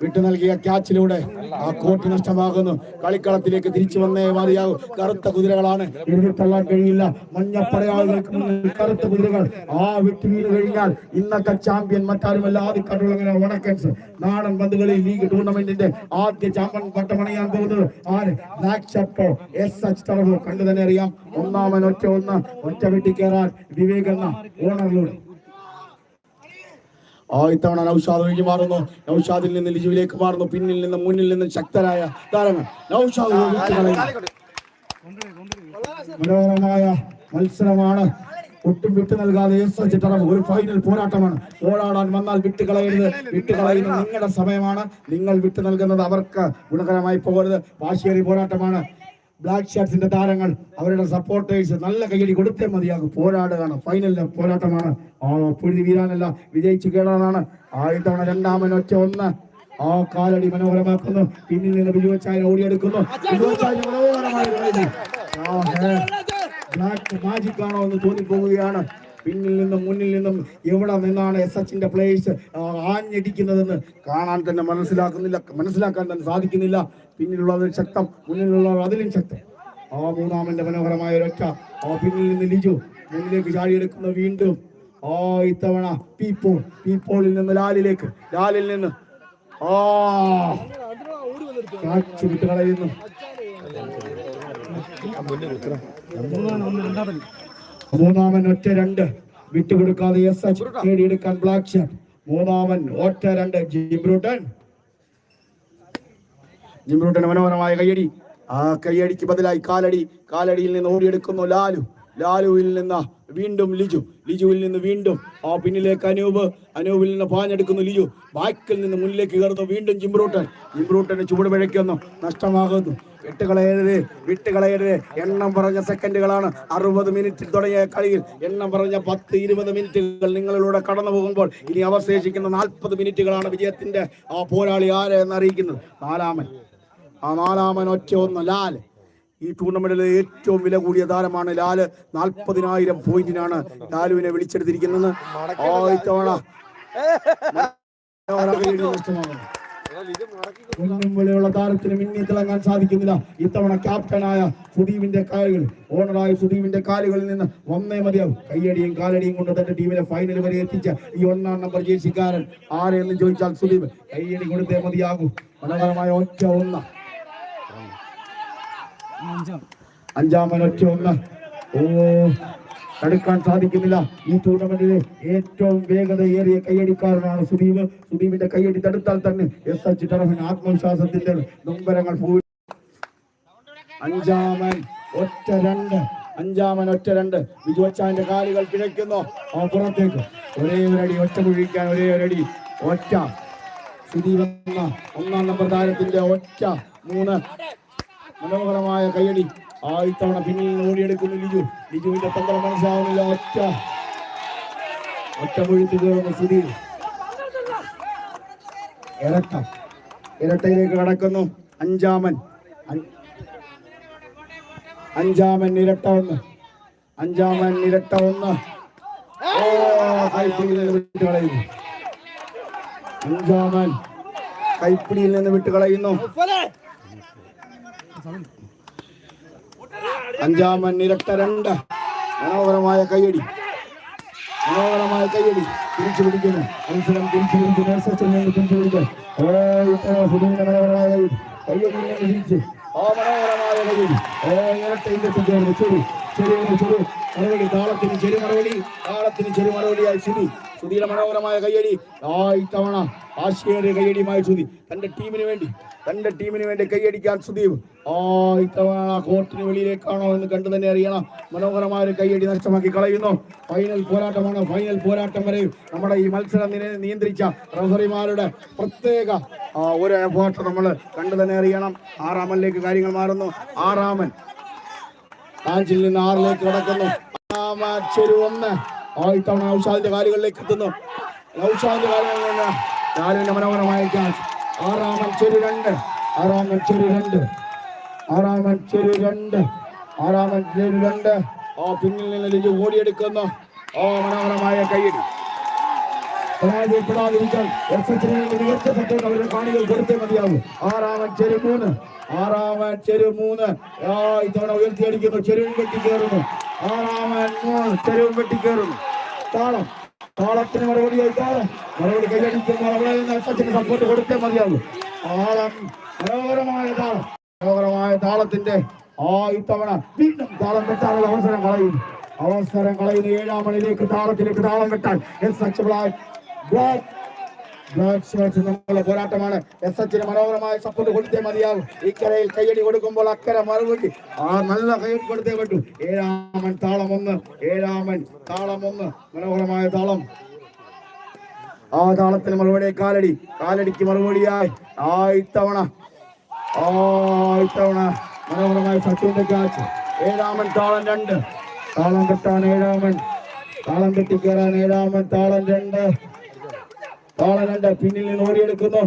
വിട്ടു നൽകിയ ക്യാച്ചിലൂടെ ആ കോട്ട് നഷ്ടമാകുന്നു. കളിക്കളത്തിലേക്ക് തിരിച്ചു വന്നേ മതിയാകും. കറുത്ത കുതിരകളാണ്, എഴുതിത്തള്ളാൻ കഴിയില്ല. മഞ്ഞപ്പടയാളുകൾക്ക് മുന്നിൽ കറുത്ത കുതിരകൾ ആ വിട്ടു വീണ് കഴിഞ്ഞാൽ ഇന്നത്തെ ചാമ്പ്യൻ മറ്റാരുമല്ല, ആദ്യക്കാട്ടുള്ള വടക്കൻസ്. നാടൻ പന്തുകളിൽ ലീഗ് ടൂർണമെന്റിന്റെ ആദ്യ ചാമ്പ്യൻ പട്ടമണിയാൻ പോകുന്നത് ആര്? ബ്ലാക്ക് ഷർട്ടോ SH ടവർ. കണ്ടു തന്നെ അറിയാം. 1-ാമൻ ഒറ്റ വെട്ടിക്കേറാൻ വിവേക് എന്ന ഓണറിലൂടെ ഇത്തവണ നൗഷാദ് ഒഴിഞ്ഞു മാറുന്നു. നൗഷാദിൽ നിന്ന് ലിജുവിലേക്ക് മാറുന്നു. പിന്നിൽ നിന്നും മുന്നിൽ നിന്നും ശക്തരായ താരങ്ങൾ. നൗഷാദ് മനോഹരമായ മത്സരമാണ്. ഒട്ടും വിട്ടു നൽകാതെ SH ടവർ. ഒരു ഫൈനൽ പോരാട്ടമാണ്. പോരാടാൻ വന്നാൽ വിട്ടുകളയുന്ന നിങ്ങളുടെ സമയമാണ്. നിങ്ങൾ വിട്ടു നൽകുന്നത് അവർക്ക് ഗുണകരമായി പോകരുത്. വാശിയേറിയ പോരാട്ടമാണ്. ബ്ലാക്ക് ഷാർട്സിന്റെ താരങ്ങൾ, അവരുടെ സപ്പോർട്ടേഴ്സ് നല്ല കൈയടി കൊടുത്തേ മതിയാകും. പോരാടുകയാണ്. ഫൈനലിലെ പോരാട്ടമാണ്. പൊഴുതി വീരാനല്ല, വിജയിച്ചു കേടാനാണ്. ഇത്തവണ 2-ാമൻ ഒറ്റ 1. കാലടി മനോഹരമാക്കുന്നു. പിന്നിൽ നിന്ന് ബിജുവച്ചായ ഓടിയെടുക്കുന്നു. ബ്ലാക്ക് മാജിക് ആണോ എന്ന് തോന്നിപ്പോവുകയാണ്. പിന്നിൽ നിന്നും മുന്നിൽ നിന്നും എവിടെ നിന്നാണ് SHന്റെ പ്ലേയേഴ്സ് ആഞ്ഞടിക്കുന്നതെന്ന് മനസ്സിലാക്കാൻ തന്നെ സാധിക്കുന്നില്ല. പിന്നിലുള്ളത് ശക്തം, മുന്നിലുള്ളവർ അതിലും ശക്തം. 3-ാമന്റെ മനോഹരമായ ഒരൊറ്റ. പിന്നിൽ നിന്ന് ലിജു മുന്നിലേക്ക് ചാടിയെടുക്കുന്നു. വീണ്ടും ഇത്തവണ പീപ്പോളിൽ നിന്ന് ലാലിൽ നിന്ന് വിട്ട് കളയുന്നു. 3-ാമൻ ഒറ്റ 2. വിട്ടുകൊടുക്കാതെ SH നേടിയെടുക്കാൻ ബ്ലാക്ക് ഷാർക്ക്. 3-ാമൻ ഒറ്റ 2. ജിംബ്രൂട്ടന് മനോഹരമായ കയ്യടി. ആ കയ്യടിക്ക് ബദലായി കാലടിയിൽ നിന്ന് ഓടിയെടുക്കുന്നു ലാലുവിൽ നിന്ന് വീണ്ടും ലിജുവിൽ നിന്ന് വീണ്ടും പിന്നിലേക്ക് അനൂപിൽ നിന്ന് പാഞ്ഞെടുക്കുന്നു ലിജു. ബാക്കിൽ നിന്ന് മുന്നിലേക്ക് കയറുന്നു. വീണ്ടും ജിംബ്രൂട്ടന് ചുവട് പിഴയ്ക്കുന്നു. നഷ്ടമാകുന്നു. വിട്ടുകളയരുത്. എണ്ണം പറഞ്ഞ സെക്കൻഡുകളാണ്. 60 മിനിറ്റിൽ തുടങ്ങിയ കളിയിൽ എണ്ണം പറഞ്ഞ 10-20 മിനിറ്റുകൾ നിങ്ങളിലൂടെ കടന്നു പോകുമ്പോൾ ഇനി അവശേഷിക്കുന്ന 40 മിനിറ്റുകളാണ് വിജയത്തിന്റെ പോരാളി ആരെ എന്നറിയിക്കുന്നത്. 4-ാമൻ ഒറ്റ 1. ലാൽ ഈ ടൂർണമെന്റിലെ ഏറ്റവും വില കൂടിയ താരമാണ് ലാൽ. 40,000 പോയിന്റിനാണ് ലാലുവിനെ വിളിച്ചെടുത്തിരിക്കുന്നത്. ഇത്തവണ ഒന്നും വിലയുള്ള താരത്തിന് മിന്നി തിളങ്ങാൻ സാധിക്കുന്നില്ല. ഇത്തവണ ക്യാപ്റ്റനായ സുദീപിന്റെ കാലുകൾ, ഓണറായ സുദീപിന്റെ കാലുകളിൽ നിന്ന് വന്നേ മതിയാവും. കയ്യടിയും കാലടിയും കൊണ്ട് തന്റെ ടീമിനെ ഫൈനൽ വരെ എത്തിച്ച ഈ 1-ാം നമ്പർ ജേഴ്സിക്കാരൻ ആരെന്ന് ചോദിച്ചാൽ സുദീപ്. കയ്യടി കൊടുത്തേ മതിയാകും. മനോഹരമായ ഒറ്റ 1. 5-ാമൻ ഒറ്റ 1. തടുക്കാൻ സാധിക്കുന്നില്ല. ഈ ടൂർണമെന്റിലെ ഏറ്റവും വേഗതയേറിയ കയ്യടിക്കാരനാണ് സുദീപിന്റെ കയ്യടി തടുത്താൽ തന്നെ SH ടർഫിന് ആത്മവിശ്വാസത്തിന്റെ നൊമ്പരങ്ങൾ. 5-ാമൻ ഒറ്റ 2. ബിജുവച്ചാന്റെ കാലുകൾ പിഴയ്ക്കുന്നു. പുറത്തേക്ക് ഒരേ ഒരടി. ഒറ്റ കുഴിക്കാൻ ഒരേ ഒരടി. ഒറ്റ സുദീപ് എന്ന 1-ാം നമ്പർ താരത്തിന്റെ ഒറ്റ 3. മനോഹരമായ കയ്യടി. ഇത്തവണ പിന്നിൽ ഓടിയെടുക്കുന്നു ലിജുവിന്റെ തന്ത്രം മനസ്സിലാവുന്നില്ല. ഒറ്റ കൊഴുത്തു കയറുന്നു സുധീർ. ഇരട്ടയിലേക്ക് കടക്കുന്നു. 5-ാമൻ ഇരട്ട 1. 5-ാമൻ ഇരട്ട 1. കൈപ്പിടിയിൽ നിന്ന് വിട്ടുകളയുന്നു. 5-ാമൻ കൈപ്പിടിയിൽ നിന്ന് വിട്ടുകളയുന്നു. 5-ാമൻ ഇരട്ട 2. മനോഹരമായ കയ്യടി. തിരിച്ചു പിടിക്കുന്നു. മത്സരം തിരിച്ചു പിടിക്കുന്നു. കയ്യടി തിരിച്ച് മനോഹരമായ കയ്യടി ഇരട്ടയിൽ എത്തിച്ചേർന്നു ചെറു ചെറു മറുപടി താളത്തിന് ചെറു മറുപടിയായി സുധിയുടെ മനോഹരമായ കയ്യടി ഇത്തവണ ആശയേറിയ കയ്യടിയുമായി സുധി തന്റെ ടീമിന് വേണ്ടി കൈയടിക്കാൻ സുദീപ് ഇത്തവണ കോർട്ടിന് വെളിയിലേക്കാണോ എന്ന് കണ്ടു തന്നെ അറിയണം. മനോഹരമായ ഒരു കൈയടി നഷ്ടമാക്കി കളയുന്നു. ഫൈനൽ പോരാട്ടം വരെ നമ്മുടെ ഈ മത്സരം നിയന്ത്രിച്ച റഫറിമാരുടെ പ്രത്യേക ഒരു എഫേർട്ട് നമ്മൾ കണ്ടു തന്നെ അറിയണം. ആറാമനിലേക്ക് കാര്യങ്ങൾ മാറുന്നു. ആറാമൻ 5-ൽ നിന്ന് 6-ലേക്ക് കടക്കുന്നു. ഇത്തവണ നൗഷാദിന്റെ കാലുകളിലേക്ക് എത്തുന്നു. നൗഷാദിന്റെ കാലുകളിൽ നിന്ന് ലാലുവിന്റെ മനോഹരമായ ക്യാച്ച്. ആറാമൻ ചെറു 2 പിന്നിൽ നിന്ന് ലിജു ഓടിയെടുക്കുന്നു. മനോഹരമായ കൈയടി. പരാജയപ്പെടാതിരിക്കാൻ മികച്ച സപ്പോർട്ട് അവരുടെ കാണികൾ കൊടുത്തേ മതിയാവും. ആറാമൻ ചെറു 3 ഇത്തവണ ഉയർത്തിയടിക്കുന്നു. ചെരുവും വെട്ടിക്കേറുന്നു. താളത്തിന് മറുപടിയായി മറുപടി കൈയടിക്കുന്നു. അവിടെ നിന്ന് സച്ചിന് സപ്പോർട്ട് കൊടുത്തേ മതിയാവും. മനോഹരമായ താളത്തിന്റെ ഇത്തവണ വീണ്ടും താളം വെട്ടാനുള്ള അവസരം കളയുന്നു. 7-ാം മണിലേക്ക് താളം വെട്ടാൻ നമ്മളെ പോരാട്ടമാണ്. SH മനോഹരമായ സപ്പോർട്ട് കൊടുത്തേ മതിയാവും. ഇക്കരയിൽ കയ്യടി കൊടുക്കുമ്പോൾ അക്കര മറുപടി നല്ല കയ്യടി കൊടുത്തേ പറ്റൂ. 7-ാമൻ താളം 1 മനോഹരമായ താളം. താളത്തിന് മറുപടി കാലടിക്ക് മറുപടിയായി ഇത്തവണ മനോഹരമായ സച്ചിന്റെ ക്യാച്ച്. 7-ാമൻ താളം 2 താളം കെട്ടാൻ 7-ാമൻ താളം കെട്ടിക്കേറാൻ 7-ാമൻ താളം 2 പിന്നിൽ നിന്ന് ഓടിയെടുക്കുന്നു.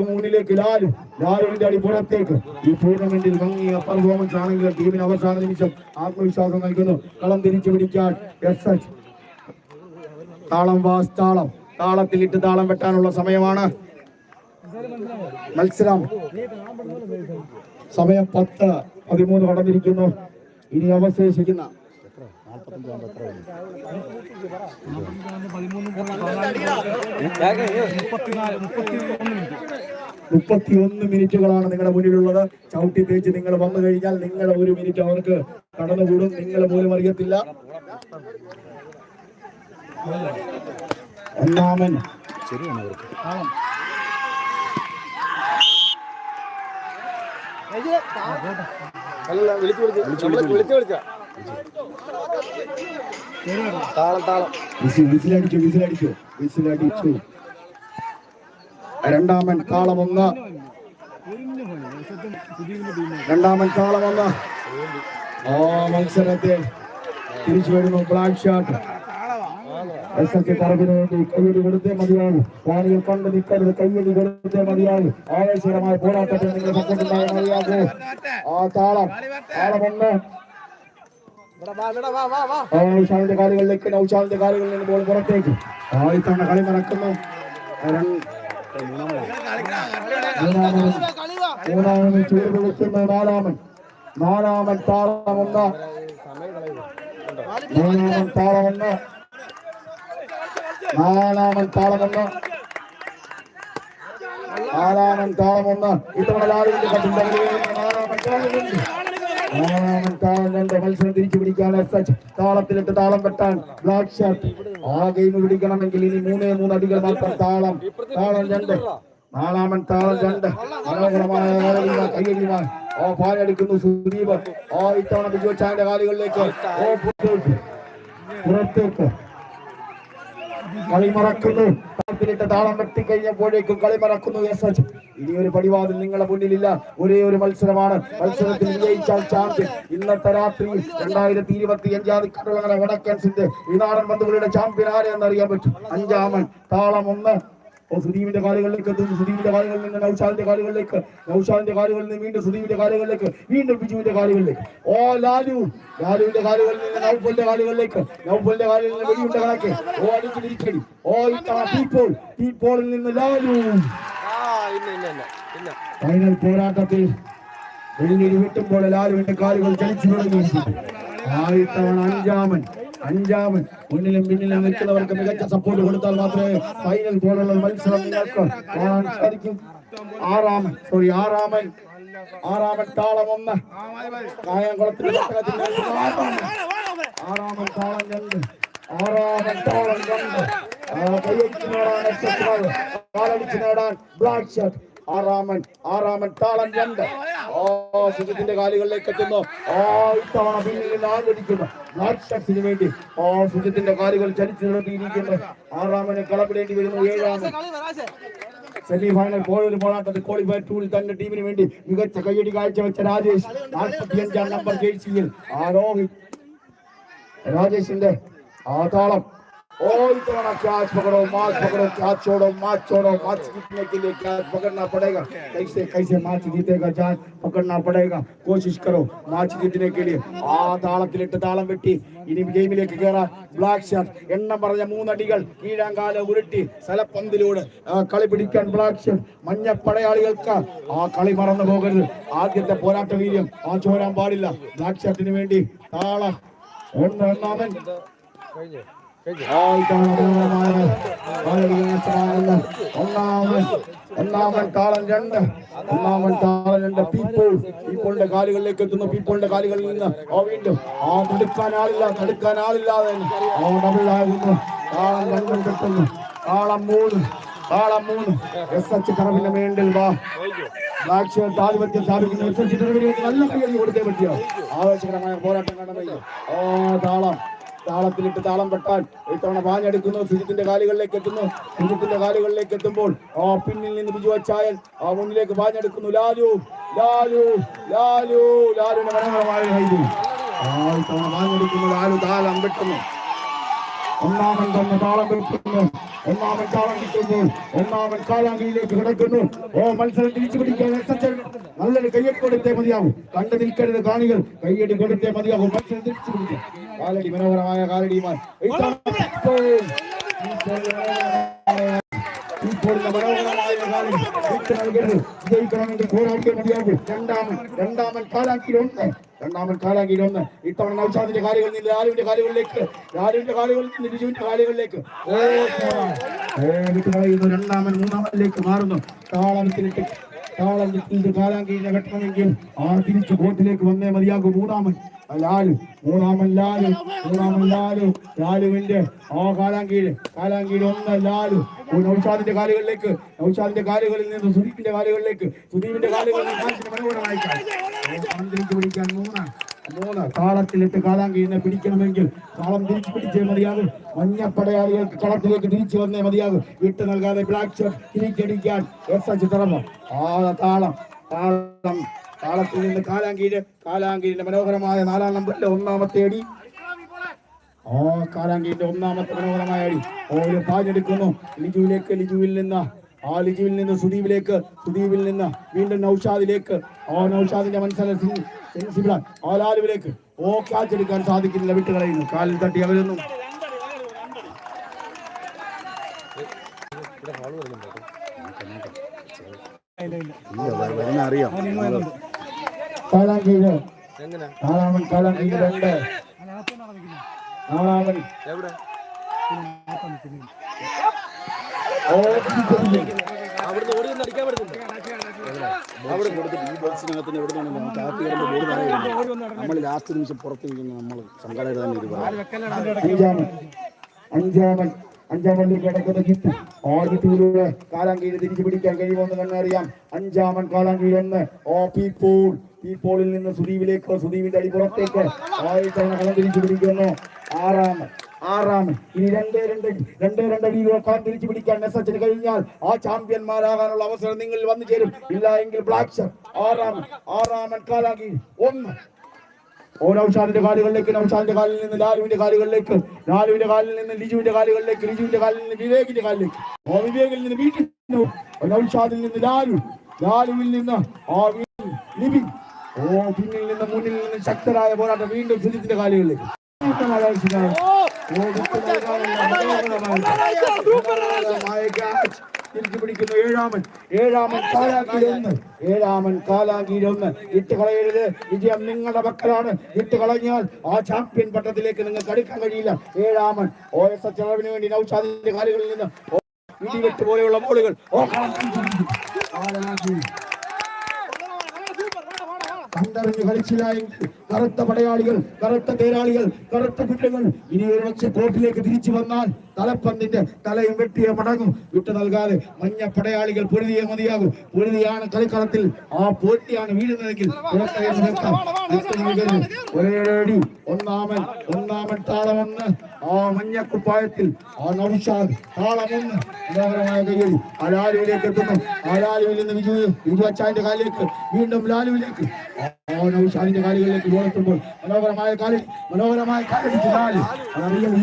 മുന്നിലേക്ക് ലാലുവിന്റെ അടി പുറത്തേക്ക്. ഈ ടൂർണമെന്റിൽ ഭംഗിയ പെർഫോമൻസ് ആണെങ്കിൽ ടീമിന് അവസാന നിമിഷം ആത്മവിശ്വാസം നൽകുന്നു. കളം തിരിച്ചു പിടിക്കാൻ SH. താളത്തിലിട്ട് താളം വെട്ടാനുള്ള സമയമാണ്. മത്സരം സമയം 10:13 കടന്നിരിക്കുന്നു. ഇനി അവശേഷിക്കുന്ന 31 മിനിറ്റുകളാണ് നിങ്ങളുടെ മുന്നിലുള്ളത്. ചവിട്ടി തേച്ച് നിങ്ങൾ വന്നു കഴിഞ്ഞാൽ നിങ്ങളുടെ 1 മിനിറ്റ് അവർക്ക് കടന്നുകൂടും. നിങ്ങൾ പോലും അറിയത്തില്ല. ഒന്നാമൻ വിസിലടിച്ചു. 2-ാമൻ താളം 1 മത്സരത്തെ തിരിച്ചു വരുന്നു. Black shot. തറവിന് വേണ്ടി കയ്യടി കൊടുത്തേ മതിയാകും. കാണികൾ കണ്ട് നിൽക്കരുത്. കയ്യടി കൊടുത്തേ മതിയാകും. ആവേശകരമായ പോരാട്ടത്തിൽ നിങ്ങൾ സപ്പോർട്ടുണ്ടായ മതിയാകൂ. താളം 1 നൗഷാദിന്റെ കാലുകളിലേക്ക്. നൗഷാദിന്റെ കാലുകളിൽ നിന്ന് ബോൾ പുറത്തേക്ക്. ഇത്തവണ കളി മറക്കുന്നു. മൂന്നാമൻ ചേർന്ന് വെക്കുന്നു. 4-ാമൻ താളം 1 ഇത്തവണ ലാലുവിന്റെ കട്ടിന്റെ 4-ാമൻ താളം 2 മത്സരം തിരിച്ചു പിടിക്കാൻ SH. താളത്തിലിട്ട് താളം വെട്ടാൻ ബ്ലാക്ക് ഷർട്ട്. ഗെയിം പിടിക്കണമെങ്കിൽ ഇനി 3 അടികൾ മാത്രം. താളം 2 4-ാമൻ താളം 2 മനോഹരമായ കയ്യടിയുമായി പാലെടുക്കുന്നു സുദീപ്. ഇത്തവണ ബിജു ചാന്റെ കാലുകളിലേക്ക്. പുറത്തേക്ക് കളി മറക്കുന്നു. താളത്തിലിട്ട് താളം വെട്ടിക്കഴിഞ്ഞപ്പോഴേക്കും കളി മറക്കുന്നു SH. ഇനിയൊരു പടിവാതിൽ നിങ്ങളുടെ മുന്നിലില്ല. ഒരേ ഒരു മത്സരമാണ്. മത്സരത്തിൽ വിജയിച്ചാൽ ചാമ്പ്യൻ. ഇന്നത്തെ രാത്രി 2025 കടലങ്ങര വടക്കൻസിന്റെ ഈ നാടൻ പന്തുകളുടെ ചാമ്പ്യൻ ആരെയെന്നറിയാൻ പറ്റും. 5-ാമൻ താളം 1 സുദീപിന്റെ കാലുകളിലേക്ക് എത്തുന്നു. സുദീപിന്റെ കാലുകളിൽ നിന്ന് നൗഷാദിന്റെ കാലുകളിലേക്ക്. നൗഷാദിന്റെ കാലുകളിൽ നിന്ന് വീണ്ടും സുദീപിന്റെ കാലുകളിലേക്ക്. വീണ്ടും ബിജുവിന്റെ കാലുകളിലേക്ക്. ലാലുവിന്റെ കാലുകളിൽ നിന്ന് നൗഫലിന്റെ കാലുകളിലേക്ക്. നൗഫലിന്റെ കാലിൽ നിന്ന് വെടിയുണ്ട കണക്ക്. അടിച്ചു തിരിച്ചടി. ടീപ്പോളിൽ നിന്ന് ലാലു. ഫൈനൽ പോരാട്ടത്തിൽ വെളിയിൽ വെട്ടുമ്പോൾ ലാലുവിന്റെ കാലുകൾ ചലിച്ചു തുടങ്ങിയിരിക്കുന്നു. ഇത്തവണ 5-ാമൻ അഞ്ചാമൻ. മുന്നിലും പിന്നിലും നിൽക്കുന്നവർക്ക് മികച്ച സപ്പോർട്ട് കൊടുത്താൽ മാത്രമേ ഫൈനൽ പോലുള്ള മത്സരം നിങ്ങൾക്ക് കാണാൻ സാധിക്കും. ആറാമൻ താളം 1, കായംകുളത്തിന് ആറാമൻ താളം 2, ആറാമൻ താളം 2. കൈയടിച്ച് നേടാൻ കാലടിച്ച് നേടാൻ ബ്ലാക്ക് ഷർട്ട്. ആറാമൻ താളം 2. സുജിത്തിന്റെ കാലുകളിലേക്ക് എത്തുന്നു. ഇത്തവണ പിന്നിൽ നിന്ന് ആഞ്ഞടിക്കുന്നു ബ്ലാക്ക് ഷർട്സിന് വേണ്ടി. സുജിത്തിന്റെ കാലുകൾ ചലിച്ചു നിർത്തിയിരിക്കുന്നു. ആറാമന് കളപ്പിടേണ്ടി വരുന്നു. ഏഴാമൻ സെമി ഫൈനൽ പോയൊരു പോരാട്ടത്തിൽ ക്വാളിഫയർ 2-ൽ തന്റെ ടീമിന് വേണ്ടി മികച്ച കയ്യടി കാഴ്ചവെച്ച രാജേഷ് 45-ാം നമ്പർ ജേഴ്സിയിൽ രാജേഷിന്റെ താളം. इतना कैच पकड़ो मैच छोड़ो मैच जीतने के लिए कैच पकड़ना पड़ेगा. कैसे मैच जीतेगा जान पकड़ना पड़ेगा. कोशिश करो मैच जीतने के लिए. താളത്തിലിട്ട് താളം വെട്ടി ഇനി ഗെയിമിലേക്ക് കയറാൻ ബ്ലാക്ക് ഷർട്ട്. എണ്ണം പറഞ്ഞ 3 അടികൾ കീഴാങ്കാല ഉരുട്ടി സ്ഥലപ്പന്തിലൂടെ കളി പിടിക്കാൻ ബ്ലാക്ക് ഷർട്ട്. മഞ്ഞ പടയാളികൾക്ക് കളി മറന്നു പോകരുത്. ആദ്യത്തെ പോരാട്ട വീര്യം ചോരാൻ പാടില്ല. ബ്ലാക്ക് ഷർട്ടിന് വേണ്ടി താളം. ഒന്നാമൻ താളം 2. പീപ്പോളിന്റെ കാലുകളിലേക്ക് എത്തുന്നു. പീപ്പോളിന്റെ കാലുകളിൽ നിന്ന് വീണ്ടും തടുക്കാനാളില്ലാതെ ഡബിളാകുന്നു. താളം 2 കിട്ടുന്നു. താളം 3. SH കറവിന്റെ മേണ്ടിൽ വാ ബ്ലാക്ക് ഷർട്ട് ആധിപത്യം സ്ഥാപിക്കുന്ന SH നല്ല കയ്യടി കൊടുത്തേ പറ്റിയോ. ആവേശകരമായ പോരാട്ടം കാണുന്നില്ല. താളത്തിലിട്ട് താളം വെട്ടാൻ ഇത്തവണ പാഞ്ഞെടുക്കുന്നു. സുജിത്തിന്റെ കാലുകളിലേക്ക് എത്തുന്നു. സുജിത്തിന്റെ കാലുകളിലേക്ക് എത്തുമ്പോൾ പിന്നിൽ നിന്ന് ബിജു അച്ചായൻ മുന്നിലേക്ക് പാഞ്ഞെടുക്കുന്നു. ലാലുവിന്റെ മനോഹരമായ കൈ ഇത്തവണ പാഞ്ഞെടുക്കുന്നു. താളം വെട്ടുന്നു. ഒന്നാമൻ തന്നെ താളം വെട്ടുന്നു. ഒന്നാമൻ താളം കിട്ടുമ്പോൾ ഒന്നാമൻ കാലാങ്കിയിലേക്ക് കിടക്കുന്നു. മത്സരം തിരിച്ചു പിടിക്കാൻ നല്ലൊരു കയ്യടി കൊടുത്തേ മതിയാവും. കണ്ടു നിൽക്കരുത് കാണികൾ. കയ്യടി കൊടുത്തേ മതിയാവും. മത്സരം തിരിച്ചു പിടിക്കാൻ കാലടി മനോഹരമായ കാലടിയുമായി ജയിക്കണമെങ്കിൽ പോരാട്ടേ മതിയാകും. രണ്ടാമൻ കാലാങ്കിയിൽ 1. ഇത്തവണ നൗഷാദിന്റെ കാലുകളിൽ നിന്ന് ലാലുവിന്റെ കാലുകളിലേക്ക് ബിജുവിന്റെ കാലുകളിലേക്ക് വിട്ടുകളയുന്നു. രണ്ടാമൻ മൂന്നാമനിലേക്ക് മാറുന്നു. താളത്തിലിട്ട് കാലാങ്കിനെ വെട്ടണമെങ്കിൽ തിരിച്ചു ബോട്ടിലേക്ക് വന്നേ മതിയാകും. ലാലുവിന്റെ കാലാങ്കിയിൽ 1. നൗഷാദിന്റെ കാലുകളിൽ നിന്ന് സുദീപിന്റെ കാലുകളിലേക്ക് മനോഹരമായി പിടിക്കാൻ 3. താളത്തിലിട്ട് കാലാങ്കിനെ പിടിക്കണമെങ്കിൽ താളം തിരിച്ചു പിടിച്ചേ മതിയാകും. മഞ്ഞപ്പടയാളികൾക്ക് കളത്തിലേക്ക് തിരിച്ചു വന്നേ മതിയാകും. വിട്ടു നൽകാതെ ബ്ലാക്ക് ഷർട്ട് തിരിച്ചടിക്കാൻ SH തിറമോ. താളത്തിൽ നിന്ന് കാലാങ്കിന്റെ മനോഹരമായ 4-ാം നമ്പറിലെ 1-ാമത്തെ അടി. കാലാങ്കിന്റെ 1-ാമത്തെ മനോഹരമായ അടി. ഒരു പാഞ്ഞെടുക്കുന്നു ലിജുവിൽ നിന്ന് സുദീപിൽ നിന്ന് വീണ്ടും നൗഷാദിലേക്ക്. നൗഷാദിന്റെ മനസ്സിലെ സെൻസിബിളാണ്. ലാലുവിലേക്ക് ക്യാച്ച് എടുക്കാൻ സാധിക്കുന്നില്ല. വിട്ടുകളയുന്നു. കാലിൽ തട്ടി അകലുന്നു. അറിയാം കാലാങ്കീഴ് 2. നമ്മൾ ലാസ്റ്റ് നിമിഷം പുറത്ത് നമ്മൾ അഞ്ചാമൻ കിടക്കുന്ന ജിത്ത് ആദ്യത്തിലൂടെ കാലാങ്കീഴ് തിരിച്ചു പിടിക്കാൻ കഴിയുമെന്ന് തന്നെ അറിയാം. 5-ാമൻ കാലാങ്കീഴ് 1. പീപ്പോളിൽ നിന്ന് സുദീപിന്റെ അടി പുറത്തേക്ക് തവണ കളം തിരിച്ചു പിടിക്കുന്നു. 6-ാമൻ ഇനി 2 അടിയിലൂടെ കളം തിരിച്ചു പിടിക്കാൻ SHന് കഴിഞ്ഞാൽ ചാമ്പ്യന്മാരാകാനുള്ള അവസരം നിങ്ങളിൽ വന്നു ചേരും. ഇല്ല എങ്കിൽ ബ്ലാക്ക് ഷർട്ട്. 6-ാമൻ കാലാങ്കീഴ് 1. നൗഷാദിന്റെ കാലുകളിലേക്ക് കാലിൽ നിന്ന് ലാലുവിന്റെ കാലുകളിലേക്ക് ലിജുവിന്റെ കാലുകളിലേക്ക് ലിജുവിന്റെ കാലിൽ നിന്ന് വിവേകിന്റെ കാലിലേക്ക് വിവേകിൽ നിന്ന് വീട്ടിൽ നൗഷാദിൽ നിന്ന് ലാലുവിൽ നിന്ന് ലിബിൻ പിന്നിൽ നിന്ന് മുന്നിൽ നിന്ന് ശക്തരായ പോരാട്ടം വീണ്ടും സുജിത്തിന്റെ കാലുകളിലേക്ക്. തിരിച്ചു പിടിക്കുന്നു. ഏഴാമൻ കാലാങ്കീയിൽ 1 ഇട്ട് കളയരുത്. വിജയം നിങ്ങളുടെ മക്കളാണ്. ഇട്ട് കളഞ്ഞാൽ ആ ചാമ്പ്യൻ പട്ടത്തിലേക്ക് നിങ്ങൾക്ക് അടുക്കാൻ കഴിയില്ല. ഏഴാമൻ OSH അളവിന് വേണ്ടി നൗഷാദിന്റെ കാലുകളിൽ നിന്ന് ഇടിവെട്ട് പോലെയുള്ള ബോളുകൾ കണ്ടറിഞ്ഞ് കളിച്ചില്ലായെങ്കിൽ കറുത്ത പടയാളികൾ, കറുത്ത തേരാളികൾ, കറുത്ത കുറ്റങ്ങൾ ഇനി ഒരു പക്ഷെ കോർട്ടിലേക്ക് തിരിച്ചു വന്നാൽ തലപ്പന്തിന്റെ തലയും വെട്ടിയെ മടങ്ങും. വിട്ടു നൽകാതെ മഞ്ഞ പടയാളികൾ പൊരുതിയെ മതിയാകും. പൊരുതിയാണ് കളിക്കളത്തിൽ, ആ പോറ്റിയാണ് വീഴുന്നതെങ്കിൽ ഒരേടി ഒന്നാമൻ താളമൊന്ന്. ആ മഞ്ഞക്കുപ്പായത്തിൽ ആ നൗഷാദ് താളമൊന്ന്. മനോഹരമായ കയ്യടി ആ ലാലുവിലേക്ക് എത്തുന്നു. ആ ലാലുവിൽ നിന്ന് വിജു അച്ചാന്റെ കാലിലേക്ക്, വീണ്ടും ലാലുവിലേക്ക്, നൗഷാദിന്റെ കാലുകളിലേക്ക് ബോളെത്തുമ്പോൾ മനോഹരമായ കാലടി റിയൽ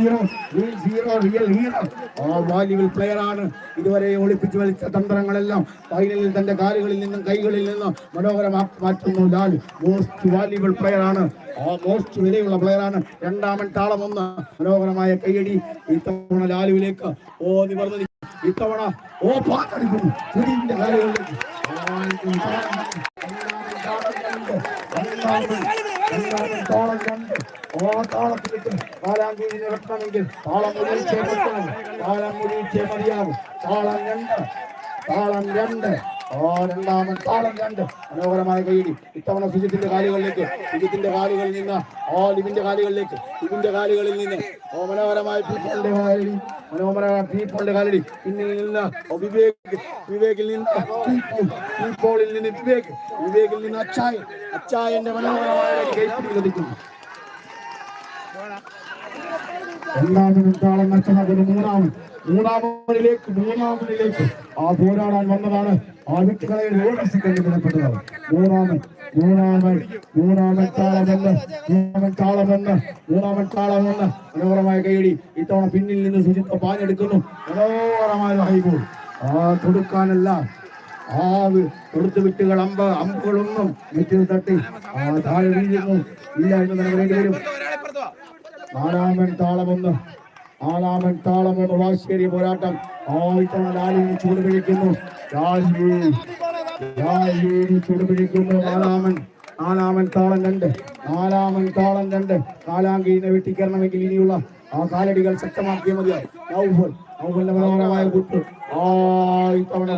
ഹീറോ. ആ വാല്യുബിൾ പ്ലെയർ ആണ്. ഇതുവരെ ഒളിപ്പിച്ചു വലിച്ച തന്ത്രങ്ങളെല്ലാം ഫൈനലിൽ തന്റെ കാലുകളിൽ നിന്നും കൈകളിൽ നിന്നും മനോഹരമാക്കി മാറ്റുന്നു ലാൽ. മോസ്റ്റ് വാല്യുബിൾ പ്ലെയർ ആണ്. ആ മോസ്റ്റ് വിലയുള്ള പ്ലെയർ ആണ്. രണ്ടാമൻ താളം 1. മനോഹരമായ കൈയടി ഇത്തവണ ലാലുവിലേക്ക്. നിവർന്നു ഇത്തവണ പാട്ടടിക്കുന്നു സുധീപിന്റെ കാലുകളിലേക്ക്. താളത്തിലിട്ട് കാലാങ്കീഴിനെ വെട്ടണമെങ്കിൽ താളം മുഴിച്ചേ മതിയാകും. താളം 2. രണ്ടാമൻ താളം 2. മനോഹരമായ കൈയടി ഇത്തവണ സുജിത്തിന്റെ കാലുകളിലേക്ക്, ലിവിന്റെ കാലുകളിൽ നിന്ന് ലിവിന്റെ കാലുകളിൽ നിന്ന് മനോഹരമായ പീപ്പോളിന്റെ കാലടി. പിന്നിൽ നിന്ന് വിവേകിൽ നിന്ന് പീപ്പോളിൽ നിന്ന് വിവേകിൽ നിന്ന് അച്ചായന്റെ മനോഹരമായ കൈപ്പിടി ലഭിക്കുന്നു. രണ്ടാമനും താളം നഷ്ടമാകുന്നു. മൂന്നാമനിലേക്ക് ആ പോരാടാൻ വന്നതാണ്. ആ വിട്ടുകളയിൽ 1 സെക്കൻഡ് വിലപ്പെട്ടതാണ്. മൂന്നാമൻ താളമെന്ന്. മനോഹരമായ കൈയടി ഇത്തവണ പിന്നിൽ നിന്ന് സുജിത്ത് പാഞ്ഞെടുക്കുന്നു. മനോഹരമായ ഹൈഗോൾ. കൊടുക്കാനല്ല, കൊടുത്തു വിട്ടുകൾ അമ്പുകളൊന്നും നെറ്റിൽ തട്ടി താഴെ വീഴുന്നു ഇല്ല എന്ന് തന്നെ പറയേണ്ടി വരും. നാലാമൻ താളമൊന്ന് വാശേരിയ പോരാട്ടം. ഇത്തവണ ലാലിന് ചൂടുപിടിക്കുന്നു. നാലാമൻ താളം 2. കാലാങ്കീഴിനെ വെട്ടിക്കരണമെങ്കിൽ ഇനിയുള്ള ആ കാലടികൾ ശക്തമാക്കിയ മതിയായി. നൗഫലിന്റെ മനോഹരമായ കുത്ത്. ഇത്തവണ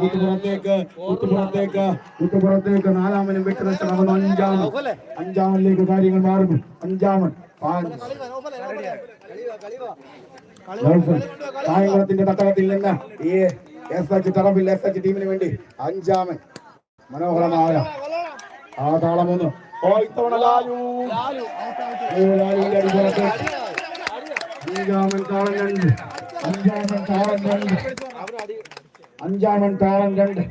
കുത്തുപുറത്തേക്ക് നാലാമനും വെട്ടിനഷ്ടമാകുന്നു. അഞ്ചാമനിലേക്ക് കാര്യങ്ങൾ മാറുന്നു. കായംകുളത്തിന്റെ തട്ടകത്തിൽ നിന്ന് ഈ SH ടീമിന് വേണ്ടി 5-ാമൻ മനോഹരമായ ആ താളം 1. ഇത്തവണ ലാലുവിന്റെ അടിപുറത്ത് 5-ാമൻ താളം 2.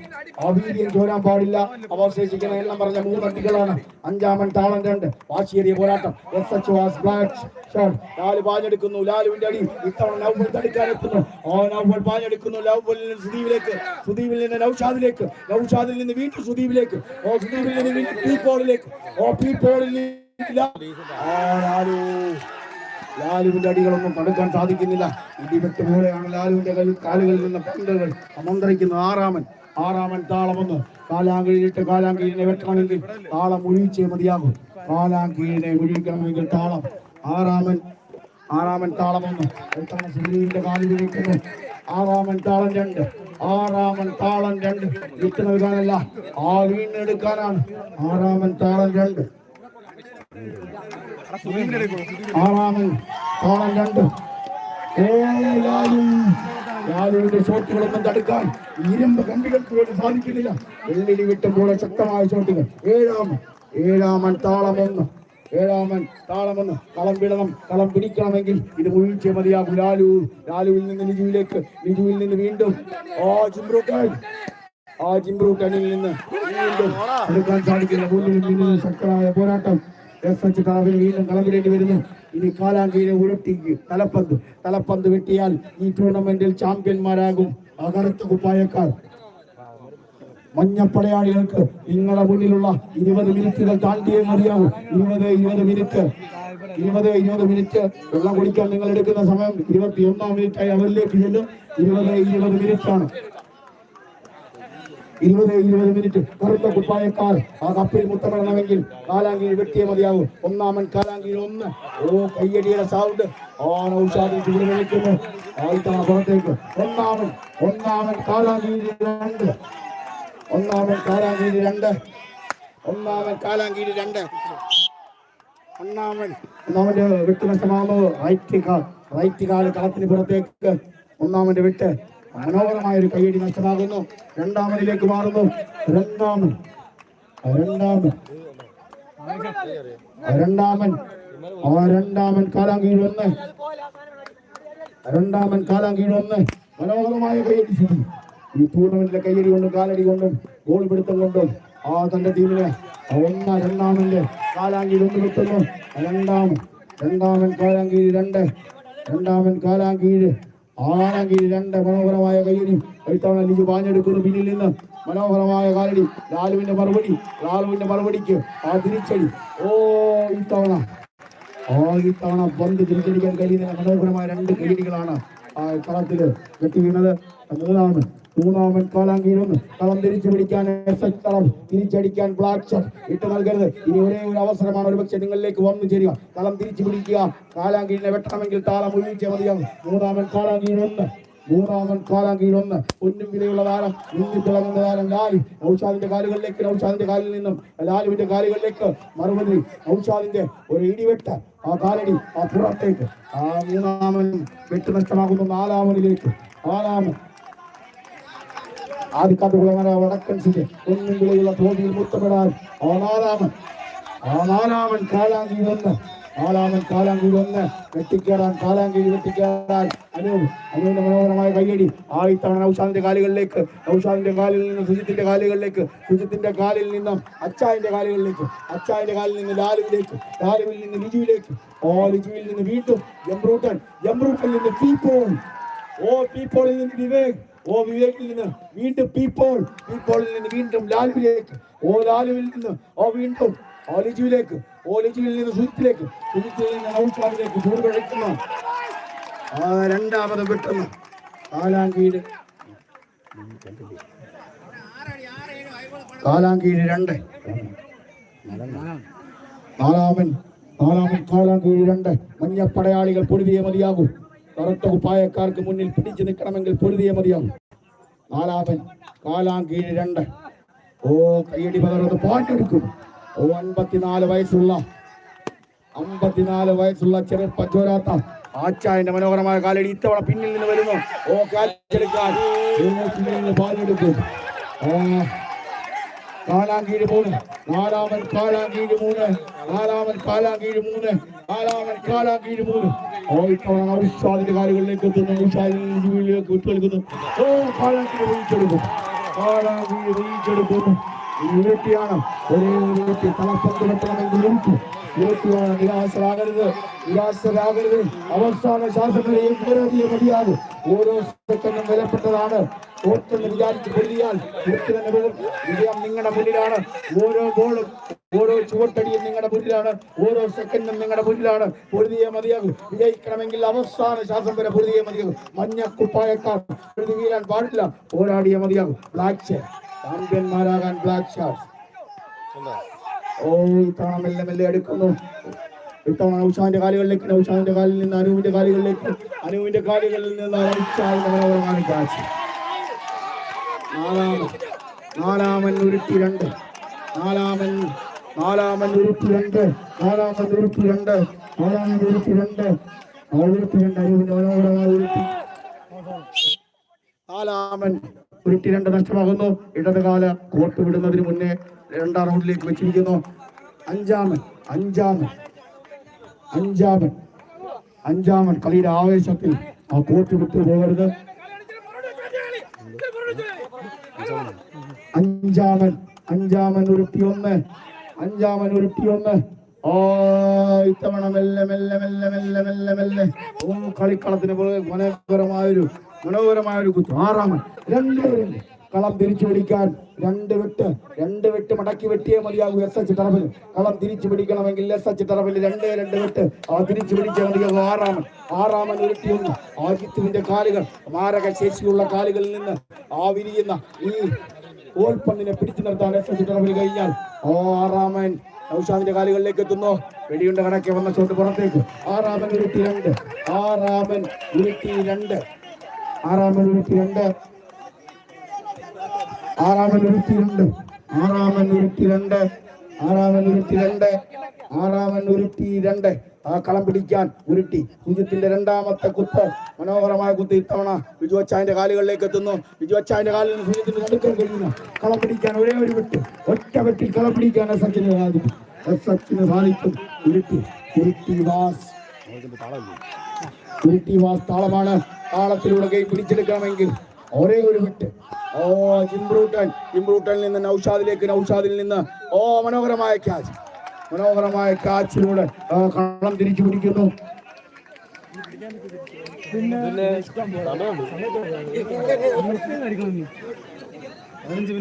വീര്യം ചോരാൻ പാടില്ല. അവശേഷിക്കുന്ന എണ്ണം പറഞ്ഞ 3 അടികളാണ്. 5-ാമൻ താളം 2. വാശിയേറിയ പോരാട്ടം. SH ലാൽ പാഞ്ഞെടുക്കുന്നു. ലാലുവിന്റെ അടി ഇത്തവണ നൗഫൽ തടുക്കാനെത്തുന്നു. നൗഫൽ പാഞ്ഞെടുക്കുന്നു. സുധീപിൽ നിന്ന് നൗഷാദിലേക്ക്, നൗഷാദിൽ നിന്ന് വീണ്ടും സുധീപിലേക്ക്, സുധീപിൽ നിന്ന് വീണ്ടും പീപ്പോളിലേക്ക്, പീപ്പോളിൽ ലാലുവിന്റെ അടികളൊന്നും തടുക്കാൻ സാധിക്കുന്നില്ല. ഇടിവെട്ട് പോലെയാണ് ലാലുവിന്റെ കാലുകളിൽ നിന്ന് പന്തുകൾ അമന്ത്രിക്കുന്നു. ആറാമൻ താളം 1. കാലാങ്കീഴിനെ വെട്ടണമെങ്കിൽ താളം മുഴിച്ചേ മതിയാകും. കാലാങ്കീഴിനെ മുഴിക്കണമെങ്കിൽ താളം. ആറാമൻ താളം 1. സുധീപിന്റെ കാലിൽ വെക്കുന്നു. ആറാമൻ താളം 2. വിട്ടു നൽകാനല്ല, വീണ്ടെടുക്കാനാണ്. ആറാമൻ താളം 2. ലാലുവിന്റെ ഷോട്ടുകളൊന്നും തടുക്കാൻ ഇരുമ്പ് കമ്പികൾക്ക് വേണ്ടി സാധിക്കുന്നില്ല. വെള്ളിടി വിട്ടുമ്പോൾ ശക്തമായ ഷോട്ടുകൾ. ഏഴാമൻ താളം 1. കളം പിടിക്കണമെങ്കിൽ ഇത് മുഴിച്ചേ മതിയാകും. ലാലുവിൽ നിന്ന് ലിജുവിൽ നിന്ന് വീണ്ടും ജിംബ്രൂട്ടനിൽ നിന്ന് വീണ്ടും എടുക്കാൻ സാധിക്കില്ല. മുന്നിൽ ശക്തമായ പോരാട്ടം. SH വീണ്ടും കളമിടേണ്ടി വരുന്നു. ഇനി കാലാങ്കീഴിനെ ഉരുട്ടിക്ക് തലപ്പന്ത് വെട്ടിയാൽ ഈ ടൂർണമെന്റിൽ ചാമ്പ്യന്മാരാകും ആ കറുത്ത കുപ്പായക്കാർ. മഞ്ഞപ്പടയാളികൾക്ക് നിങ്ങളുടെ മുന്നിലുള്ള 20 മിനിറ്റുകൾ താണ്ടിയേ മതിയാവും. 20 മിനിറ്റ് വെള്ളം കുടിക്കാൻ നിങ്ങൾ എടുക്കുന്ന സമയം 21-ാം മിനിറ്റായി അവരിലേക്ക് ചെല്ലും. 20 മിനിറ്റാണ്. 20 മിനിറ്റ് കറുത്ത കുപ്പായക്കാർ ആ കപ്പിൽ മുത്തമിടണമെങ്കിൽ കാലാങ്കീഴ് വെട്ടിയേ മതിയാവും. ഒന്നാമൻ കാലാങ്കീഴ് 1. ഓ കയ്യടിയുടെ സൗണ്ട് ഔഷാദിൽ ചൂട് വിളിക്കുന്നു. ആയിട്ടാണ് പുറത്തേക്ക്. ഒന്നാമൻ കാലാങ്കീഴ് 2. ഒന്നാമൻ കാലാങ്കീഴ് 2. ഒന്നാമന്റെ വിട്ട് നഷ്ടമാകുന്നു. റൈറ്റ് കാല് കളത്തിന് പുറത്തേക്ക്. ഒന്നാമന്റെ വിട്ട് മനോഹരമായ ഒരു കയ്യടി നഷ്ടമാകുന്നു. രണ്ടാമനിലേക്ക് മാറുന്നു. രണ്ടാമൻ കാലാങ്കീഴ് 1. മനോഹരമായ കയ്യടി. ഈ ടൂർണമെന്റിലെ കയ്യടി കൊണ്ടും കാലടി കൊണ്ടും ഗോൾ പിടുത്തം കൊണ്ടും തന്റെ ടീമിനെ രണ്ടാമന്റെ കാലാങ്കീഴ് 1 കിട്ടുന്നു. രണ്ടാമൻ കാലാങ്കീഴ് 2. രണ്ടാമൻ കാലാങ്കീഴ് 2. മനോഹരമായ കയ്യടി. ഇത്തവണ ലിജു പാഞ്ഞെടുക്കുന്നു പിന്നിൽ നിന്ന്. മനോഹരമായ കാലടി. ലാലുവിന്റെ മറുപടിക്ക് തിരിച്ചടി. ഇത്തവണ പന്ത് തിരിച്ചടിക്കാൻ കഴിയുന്ന മനോഹരമായ 2 കയ്യടികളാണ് കളത്തില് കെട്ടി വീണത്. മൂന്നാമൻ കാലാങ്കീഴ് 1. കളം തിരിച്ചു പിടിക്കാൻ തിരിച്ചടിക്കാൻ ബ്ലാക്ക് ഷോട്ട് ഇട്ട് നൽകരുത്. ഇനി ഒരേ ഒരു അവസരമാണ് ഒരുപക്ഷെ നിങ്ങളിലേക്ക് വന്നു ചേരുക. കളം തിരിച്ചു പിടിക്കുക. കാലാങ്കീഴിനെ വെട്ടണമെങ്കിൽ താളം ഒഴിച്ചേ മതിയാകും. മൂന്നാമൻ കാലാങ്കീഴ് 1. പൊന്നും വിലയുള്ള താരം, തിളങ്ങുന്ന താരം ലാലു. ഔഷാദിന്റെ കാലുകളിലേക്ക്, ഔഷാദിന്റെ കാലിൽ നിന്നും ലാലുവിന്റെ കാലുകളിലേക്ക് മറുപടി. ഔഷാദിന്റെ ഒരു ഇടിവെട്ട് കാലടി പുറത്തേക്ക്. മൂന്നാമൻ വെട്ട് നഷ്ടമാകുന്നു. നാലാമനിലേക്ക്. ആദ്യക്കാട്ടുകുളങ്ങര വടക്കൻസിന്റെ പൊന്നും വിലയുള്ള തോതിയിൽ മുത്തമിടാൻ നാലാമൻ കാലാങ്കീഴ് 1. വെട്ടിക്കേറാൻ കാലാങ്കീഴ് വെട്ടിക്കേറാൻ അനുവിന്റെ മനോഹരമായ കയ്യടി. ഇത്തവണ ഔഷാദിന്റെ കാലുകളിലേക്ക്. ഔഷാദിന്റെ കാലിൽ നിന്ന് സുജിത്തിന്റെ കാലുകളിലേക്ക്. സുജിത്തിന്റെ കാലിൽ നിന്നും അച്ചായന്റെ കാലുകളിലേക്ക്. അച്ചായന്റെ കാലിൽ നിന്ന് ലാലുവിലേക്ക്. ലാലുവിൽ നിന്ന് ലിജുവിലേക്ക്. ലിജുവിൽ നിന്ന് വീണ്ടും ജംബ്രൂട്ടനിൽ നിന്ന് പീപ്പോൾ. പീപ്പോളിൽ നിന്ന് വിവേക്. വിവേകിൽ നിന്ന് വീണ്ടും പീപ്പോളിൽ നിന്ന് വീണ്ടും ലാലുവിലേക്ക്. ലാലുവിൽ നിന്ന് വീണ്ടും ലിജുവിലേക്ക്. ലിജുവിൽ നിന്ന് സുജിത്തിലേക്ക്. സുജിത്തിൽ നിന്ന് ഔഷാദിലേക്ക് ചൂട് കഴിക്കുന്ന രണ്ടാമത് വെട്ടുന്നു കാലാങ്കീഴ് 2. നാലാമൻ കാലാങ്കീഴ് 2. മഞ്ഞപ്പടയാളികൾ പൊരുതിയേ മതിയാകും. കറുത്ത കുപ്പായക്കാർക്ക് മുന്നിൽ പിടിച്ചു നിൽക്കണമെങ്കിൽ പൊരുതിയേ മതിയാകും. നാലാമൻ കാലാങ്കീഴ് 2. കയ്യടി പകർന്ന് പാട്ടെടുക്കും. 54 വയസ്സുള്ള ചെറുപ്പച്ചോരാത്ത ആച്ചായന്റെ മനോഹരമായ കാലടി. ഇത്തവണ പിന്നിൽ നിന്ന് വരുന്നു. കാറ്റെടുക്കാൻ പാലെടുക്കും. കാലാങ്കീഴ് 3. നാലാമൻ കാലാങ്കീഴ് 3. ഇത്തവണ ഔഷാദിന്റെ കാലുകളിലേക്ക് എത്തുന്നു. ഔഷാദിലേക്ക് വിട്ടുകൊടുക്കുന്നു. കാലാങ്കീഴ് വീഴ്ചെടുക്കുന്നു. ഇരട്ടിയാണ്. ഒരേ ഒരു ഇരട്ടി. തലപ്പന്ത് വെട്ടണമെങ്കിൽ ഇരട്ടിയാണ്. നിരാശരാകരുത്. അവസാന ശ്വാസം വരെയും പോരാടിയേ മതിയാകും. ഓരോ സെക്കൻഡും വിലപ്പെട്ടതാണ്. ഓർത്തെന്ന് വിചാരിച്ച് പൊരുതിയാൽ വിജയം നിങ്ങളുടെ മുന്നിലാണ്. ഓരോ ഗോളും, ഓരോ ചുവട്ടടിയും നിങ്ങളുടെ മുന്നിലാണ്. ഓരോ സെക്കൻഡും നിങ്ങളുടെ മുന്നിലാണ്. പൊരുതിയേ മതിയാകും. വിജയിക്കണമെങ്കിൽ അവസാന ശ്വാസം വരെ പൊരുതിയേ മതിയാകും. മഞ്ഞ കുപ്പായക്കാർ പൊരുതി വീഴാൻ പാടില്ല. പോരാടിയേ മതിയാകും. ബ്ലാക്ക് ചാമ്പ്യന്മാരാകാൻ ബ്ലാക്ക് ഷാർട്സ്. ഇത്തവണ മെല്ലെ അടുക്കുന്നു. ഇത്തവണ ഔഷാദിന്റെ കാലുകളിലേക്ക്. ഔഷാദിന്റെ കാലിൽ നിന്ന് അനുവിന്റെ കാലുകളിലേക്ക്. അനുവിന്റെ കാലുകളിൽ നിന്ന് ഔഷാദിന്റെ മനോഹരമായ കാഴ്ച. നാലാമൻ ഉരുട്ടി 2. അനുവിന്റെ മനോഹരമായ ഉരുട്ടി. നാലാമൻ ഉരുട്ടി 2 നഷ്ടമാകുന്നു. ഇടതുകാല കോർട്ട് വിടുന്നതിന് മുന്നേ 2ാം റൗണ്ടിലേക്ക് വെച്ചിരിക്കുന്നു. അഞ്ചാമൻ കളിയുടെ ആവേശത്തിൽ കോർട്ട് വിട്ടു പോകരുത്. അഞ്ചാമൻ ഉരുട്ടി 1. ഇത്തവണ മെല്ലെ കളിക്കളത്തിന് മനോഹരമായൊരു കുത്തു. 6ാമൻ. 2 കളം തിരിച്ചു പിടിക്കാൻ 2 വെട്ട് മടക്കി വെട്ടിയേ മതിയാകൂ. SH ടർഫിൽ കളം തിരിച്ചു പിടിക്കണമെങ്കിൽ SH ടർഫിൽ 2 വെട്ട് തിരിച്ചു പിടിച്ചേ മതിയാകൂ. 6ാമൻ ഉരുട്ടി 1. ആജിത്തുവിന്റെ കാലുകൾ മാരക ശേഷിയുള്ള കാലുകളിൽ നിന്ന് വിരിയുന്ന ഈ ഓൾപ്പന്തിനെ പിടിച്ചു നിർത്താൻ കഴിഞ്ഞാൽ ആറാമൻ നൗഷാദിന്റെ കാലുകളിലേക്ക് എത്തുന്നു. വെടിയുണ്ട കണക്കെ വന്ന ഷോട്ട് പുറത്തേക്ക്. ആറാമൻ ഉരുട്ടി രണ്ട്. ആറാമൻ ഉരുട്ടി രണ്ട്. ആറാമൻ ഉരുട്ടി രണ്ട്. ആറാമൻ ഉരുട്ടി രണ്ട്. ആറാമൻ ഉരുട്ടി രണ്ട്. ആറാമൻ ഉരുട്ടി രണ്ട്. ആറാമൻ ഉരുട്ടി രണ്ട്. ആ കളം പിടിക്കാൻ ഉരുട്ടി. സുജിത്തിന്റെ രണ്ടാമത്തെ കുത്ത്, മനോഹരമായ കുത്ത്. ഇത്തവണ ബിജു അച്ചായന്റെ കാലുകളിലേക്ക് എത്തുന്നു. ബിജു അച്ചായന്റെ കാലിൽ നിന്ന് സുജിത്തിന് തടുക്കാൻ കഴിയുന്നു. കളം പിടിക്കാൻ ഒരേ ഒരു വെട്ട്, ഒറ്റ വെട്ടിൽ കളം പിടിക്കാൻ സച്ചിന് സാധിക്കും. സാധിക്കും. ഉരുട്ടി ഉരുട്ടി വാസ് ഉരുട്ടി വാസ് താളമാണ്. താളത്തിലൂടെ കൈ പിടിച്ചെടുക്കണമെങ്കിൽ ഒരേ ഒരു വെട്ട്. ജിംബ്രൂട്ടനിൽ നിന്ന് നൗഷാദിലേക്ക്, നൗഷാദിൽ നിന്ന് മനോഹരമായ ക്യാച്ച്. മനോഹരമായ കാച്ചിലൂടെ കളം തിരിച്ചു പിടിക്കുന്നു.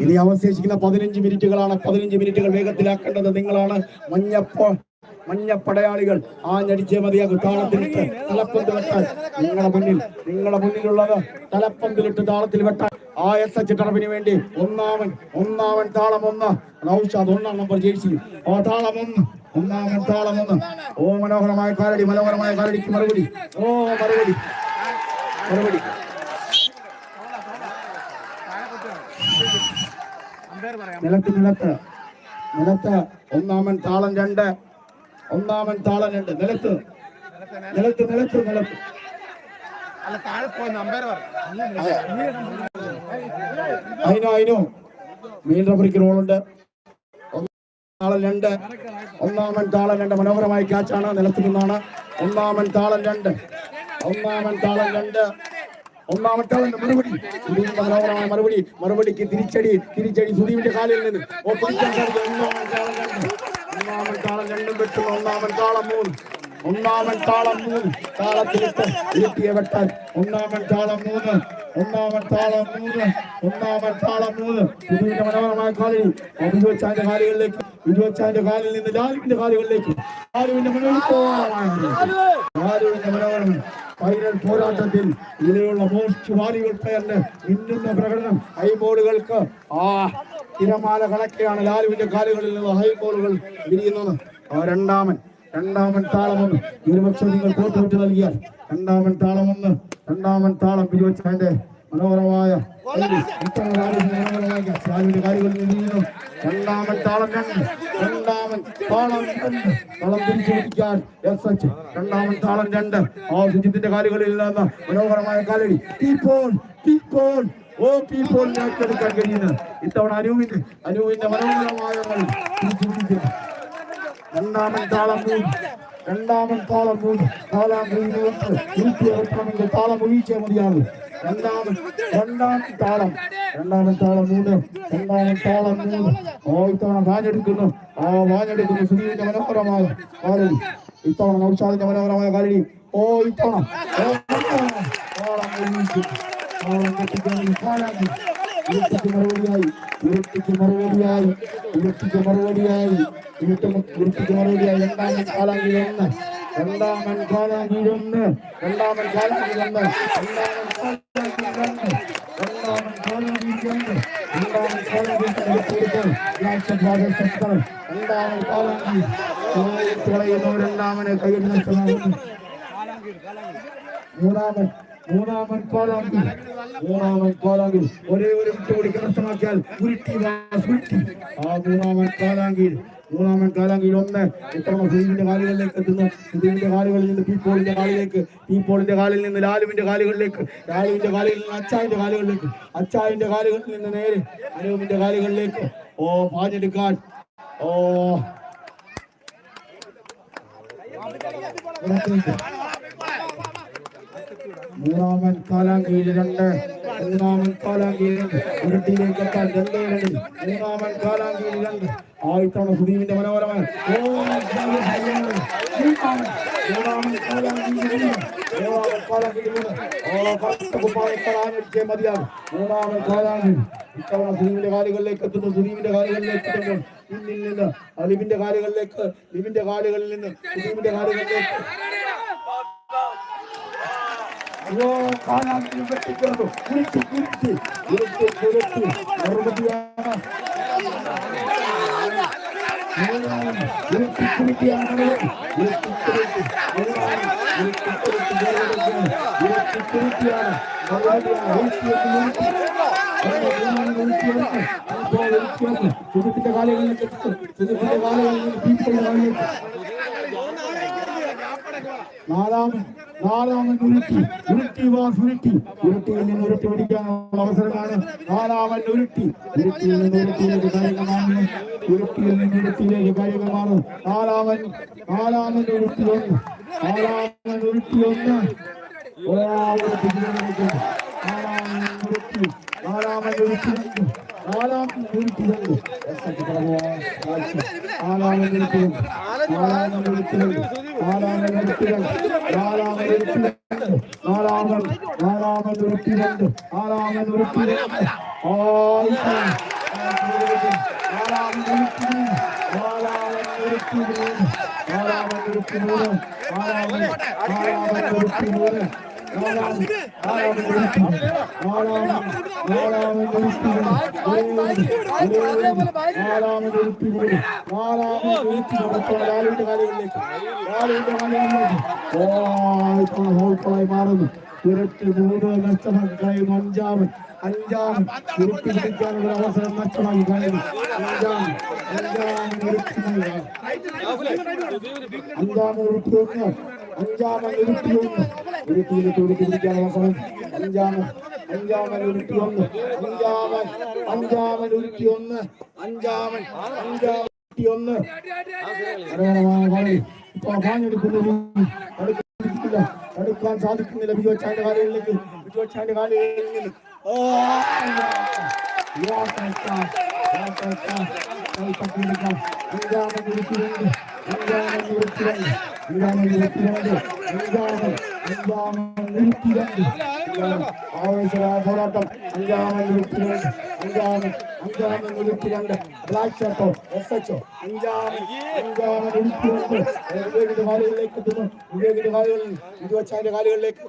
ഇനി അവശേഷിക്കുന്ന 15 മിനിറ്റുകളാണ്. 15 മിനിറ്റുകൾ വേഗത്തിലാക്കേണ്ടത് നിങ്ങളാണ്. മഞ്ഞപ്പടയാളികൾ ആഞ്ഞടിച്ചേ മതിയാകും. താളത്തിലിട്ട് തലപ്പന്ത് വെട്ടാൻ നിങ്ങളുടെ മുന്നിലുള്ളത് തലപ്പന്തിലിട്ട് താളത്തിൽ വെട്ടാൻ ആ SH ടർഫിന് വേണ്ടി ഒന്നാമൻ താളം 1. Naushad 1-ാം number jersey. താളം 1. ഒന്നാമൻ താളം 1. മനോഹരമായ കാലടി. മനോഹരമായ കാലടിക്ക് മറുപടി. മറുപടി. നിലത്ത് ഒന്നാമൻ താളം 2. ഒന്നാമൻ താളം 2. നിലത്ത്. അതിനോ മെയിൻ റഫറിക്ക് റോളുണ്ട്. താളം 2. ഒന്നാമൻ താളം 2. മനോഹരമായ ക്യാച്ചാണ്. നിലത്ത് നിന്നാണ്. ഒന്നാമൻ താളം 2. ഒന്നാമൻ താളം 2. ഒന്നാമൻ താളം മറുപടി. മനോഹരമായ മറുപടിക്ക് തിരിച്ചടി. സുദീപിന്റെ കാലിൽ നിന്ന് ഒന്നാമൻ താളം 2 വെട്ടുന്നു. ഒന്നാമൻ താളം 3. ഒന്നാമൻ താളം 3. താളത്തിലിട്ട് ഇരുട്ടിയെ വെട്ടാൻ ഒന്നാമൻ താളം 3. ഒന്നാമൻ താളം 3. ഒന്നാമൻ താളം 3. സുദീപിന്റെ മനോഹരമായ കാലിൽ ബിജു അച്ചായന്റെ കാലുകളിലേക്ക്. ബിജു അച്ചായന്റെ കാലിൽ നിന്ന് ലാലുവിന്റെ കാലുകളിലേക്ക്. ലാലുവിന്റെ മനോഹരം ഫൈനൽ പോരാട്ടത്തിൽ ഇതിലുള്ള മോസ്റ്റ് വാല്യുബിൾ പ്ലെയറിന് മിന്നുന്ന പ്രകടനം. ഹൈബോളുകൾക്ക് തിരമാല കണക്കെയാണ് ലാലുവിന്റെ കാലുകളിൽ നിന്ന് ഹൈബോളുകൾ വിരിയുന്നത്. രണ്ടാമൻ താളം 1. ഒരുപക്ഷെ നിങ്ങൾ കോട്ടുവിട്ട് നൽകിയാൽ രണ്ടാമൻ താളം 1. രണ്ടാമൻ താളം ബിജു അച്ചായന്റെ മനോഹരമായ ലാലുവിന്റെ കാലുകളിൽ നിന്ന് രണ്ടാമൻ താളം 2. രണ്ടാമൻ താളം 2. കളം തിരിച്ചു പിടിക്കാൻ SH. രണ്ടാമൻ താളം 2. സുജിത്തിന്റെ കാലുകളിൽ നിന്ന് മനോഹരമായ കാലടി. ഏറ്റെടുക്കാൻ കഴിയുന്നത് ഇത്തവണ അനുവിന്റെ മനോഹരമായ തിരിച്ചു പിടിക്കുന്നു. രണ്ടാമൻ താളം 3. രണ്ടാമൻ താളം 3. താളം തിരിച്ചെടുക്കണമെങ്കിൽ താളം ഒഴിച്ചേ മതിയാകും. രണ്ടാമൻ താളം 3. രണ്ടാമൻ താളം 3. ഇത്തവണ വാഞ്ഞെടുക്കുന്നു. സുധീവിന്റെ മനോഹരമായ കാലടി. ഇത്തവണ നൗഷാദിന്റെ മനോഹരമായ കാലടി. ഇത്തവണ ഇരട്ടിക്ക് മറുപടിയായി രണ്ടാമൻ കാലാങ്കിൽ 1. രണ്ടാമൻ കാലാങ്കിൽ 1. രണ്ടാമൻ കാലാങ്കിൽ 2. രണ്ടാമനെ കയ്യിൽ നഷ്ടമാകുന്നു. മൂന്നാമൻ കോലാങ്കിൽ ഒരേ ഒരു വിട്ടുകൂടി കരസ്ഥമാക്കിയാൽ മൂന്നാമൻ കാലാങ്കിൽ 1. ഇത്തവണ സുദീപിന്റെ കാലുകളിലേക്ക് എത്തുന്നു. സുദീപിന്റെ കാലുകളിൽ നിന്ന് പീപ്പോളിന്റെ കാലിലേക്ക്. പീപ്പോളിന്റെ കാലിൽ നിന്ന് ലാലുവിന്റെ കാലുകളിലേക്ക്. ലാലുവിന്റെ കാലിൽ നിന്ന് അച്ചായന്റെ കാലുകളിലേക്ക്. അച്ചായന്റെ കാലുകളിൽ നിന്ന് നേരെ അനുവിന്റെ കാലുകളിലേക്ക്. പാഞ്ഞെടുക്കാൻ മൂന്നാമൻ കാലാങ്കിൽ 2. മൂന്നാമൻ കാലാങ്കിൽ ഉരുട്ടിയിലേക്ക് എത്താൻ 2. മൂന്നാമൻ കാലാങ്കിൽ 2. ഇത്തവണ സുദീപിന്റെ മനോഹരമായ മതിയാകും. മൂന്നാമൻ കാലാങ്കിൽ ഇത്തവണ സുദീപിന്റെ കാലുകളിലേക്ക് എത്തുന്നു. സുദീപിന്റെ കാലുകളിലേക്ക് എത്തുമ്പോൾ പിന്നിൽ നിന്ന് ലിബിന്റെ കാലുകളിലേക്ക്. ലിബിന്റെ കാലുകളിൽ നിന്ന് സുദീപിന്റെ കാലുകളിലേക്ക്. കാലാന്തരം വെട്ടിക്കിടന്നു ഉരുട്ടി ഉരുട്ടി ഉരുട്ടി ഉരുട്ടി മറുപടിയാണ് ഉരുട്ടിക്കുരുട്ടിയാണ് സുഹൃത്തിന്റെ കാലങ്ങളിലേക്ക് സുഹൃത്തിന്റെ കാലങ്ങളിൽ നാലാമൻ ഉരുട്ടി ഉരുട്ടിയിൽ നിന്ന് ഉരുട്ടി പിടിക്കാനുള്ള അവസരമാണ് നാലാമൻ ഉരുട്ടിയിൽ നിന്ന് ഉരുട്ടിയിലേക്ക് കാര്യങ്ങൾ മാറുന്നു ഉരുട്ടിയിൽ നിന്ന് ഉരുട്ടിയിലേക്ക് കാര്യങ്ങൾ മാറും നാലാമൻ ഉരുട്ടി ഒന്ന് മാറുന്നു ഇരട്ടി 3 നഷ്ടമാക്കി കളയുന്നു അഞ്ചാമൻ ഉരുട്ടി പിടിക്കാനുള്ള അവസരം നഷ്ടമായി കളയുന്നു അഞ്ചാമൻ ഉരുട്ടി ഉരുട്ടിയിലേക്ക് ഉരുട്ടി പിടിക്കാനുള്ള അവസരം അഞ്ചാമൻ ഉരുട്ടി ഒന്ന് ഇപ്പൊ പാഞ്ഞെടുക്കുന്നു അടുക്കാൻ സാധിക്കുന്നില്ല ബിജോച്ചാന്റെ കാലുകളിലേക്ക് ബിജോച്ചാന്റെ കാലുകളിൽ നിന്ന് ആവേശമായ പോരാട്ടം അഞ്ചാമൻ ബ്ലാക്ക് ഷർട്ടോ SHO അഞ്ചാമൻ കാലുകളിലേക്ക് എത്തുന്നു വിവേകിന്റെ കാലുകളിൽ ബിജോച്ചാന്റെ കാലുകളിലേക്ക്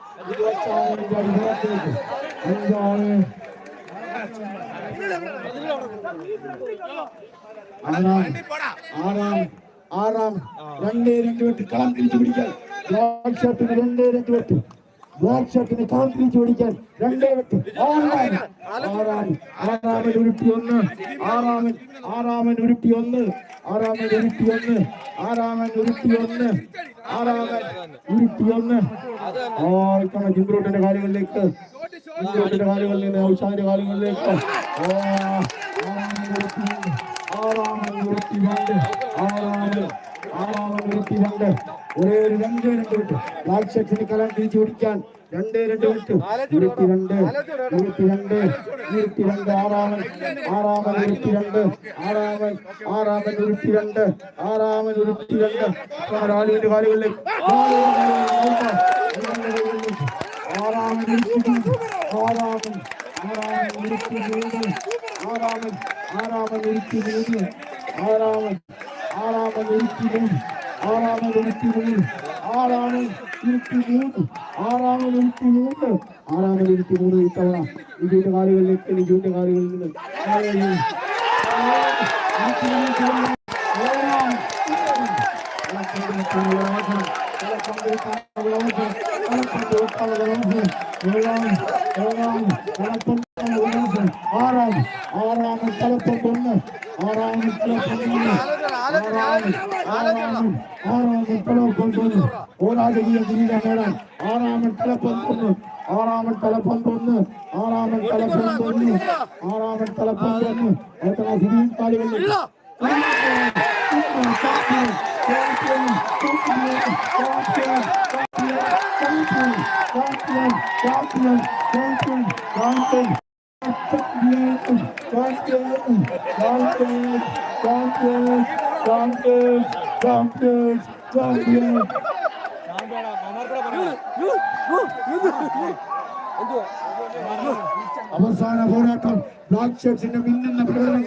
ആറാം 2-2 വെട്ട് കളം തിരിച്ചു പിടിക്കാൻ ബ്ലാക്ക് ഷർട്ടിന് 2-2 വെട്ട് ബ്ലാക്ക് ഷർട്ടിന് കളം തിരിച്ചു പിടിക്കാൻ 2 വെട്ട് ആറാമൻ ഉരുട്ടി ഒന്ന് ജിംബ്രോട്ടിന്റെ കാലുകളിലേക്ക് കാലുകളിൽ നിന്ന് ഔഷാന്റെ കാലുകളിലേക്ക് ആറാമൻ ഉരുട്ടി ഒരേ ഒരു 2 വിട്ട് ബ്ലാക്ക് ഷർട്ടിന് കളം തിരിച്ചു പിടിക്കാൻ 2 വിട്ട് ആറാമൻ ഉരുട്ടി ആറാളിന്റെ കാലുകളിലേക്ക് ഇത്തവണ നിജുവിന്റെ കാലുകളിലേക്ക് നിജുവിന്റെ കാലുകളിൽ നിന്ന് ആറാമൻ തലപ്പൊന്ന് ഓരാജകീയ കിരീടം നേടാൻ ആറാമൻ തലപ്പൊന്ന് എത്ര സുധീർ കാലുകളിൽ അവസാന പോരാട്ടം ബ്ലാക്ക് ഷർട്സിന്റെ മിന്നുന്ന പ്രകടനം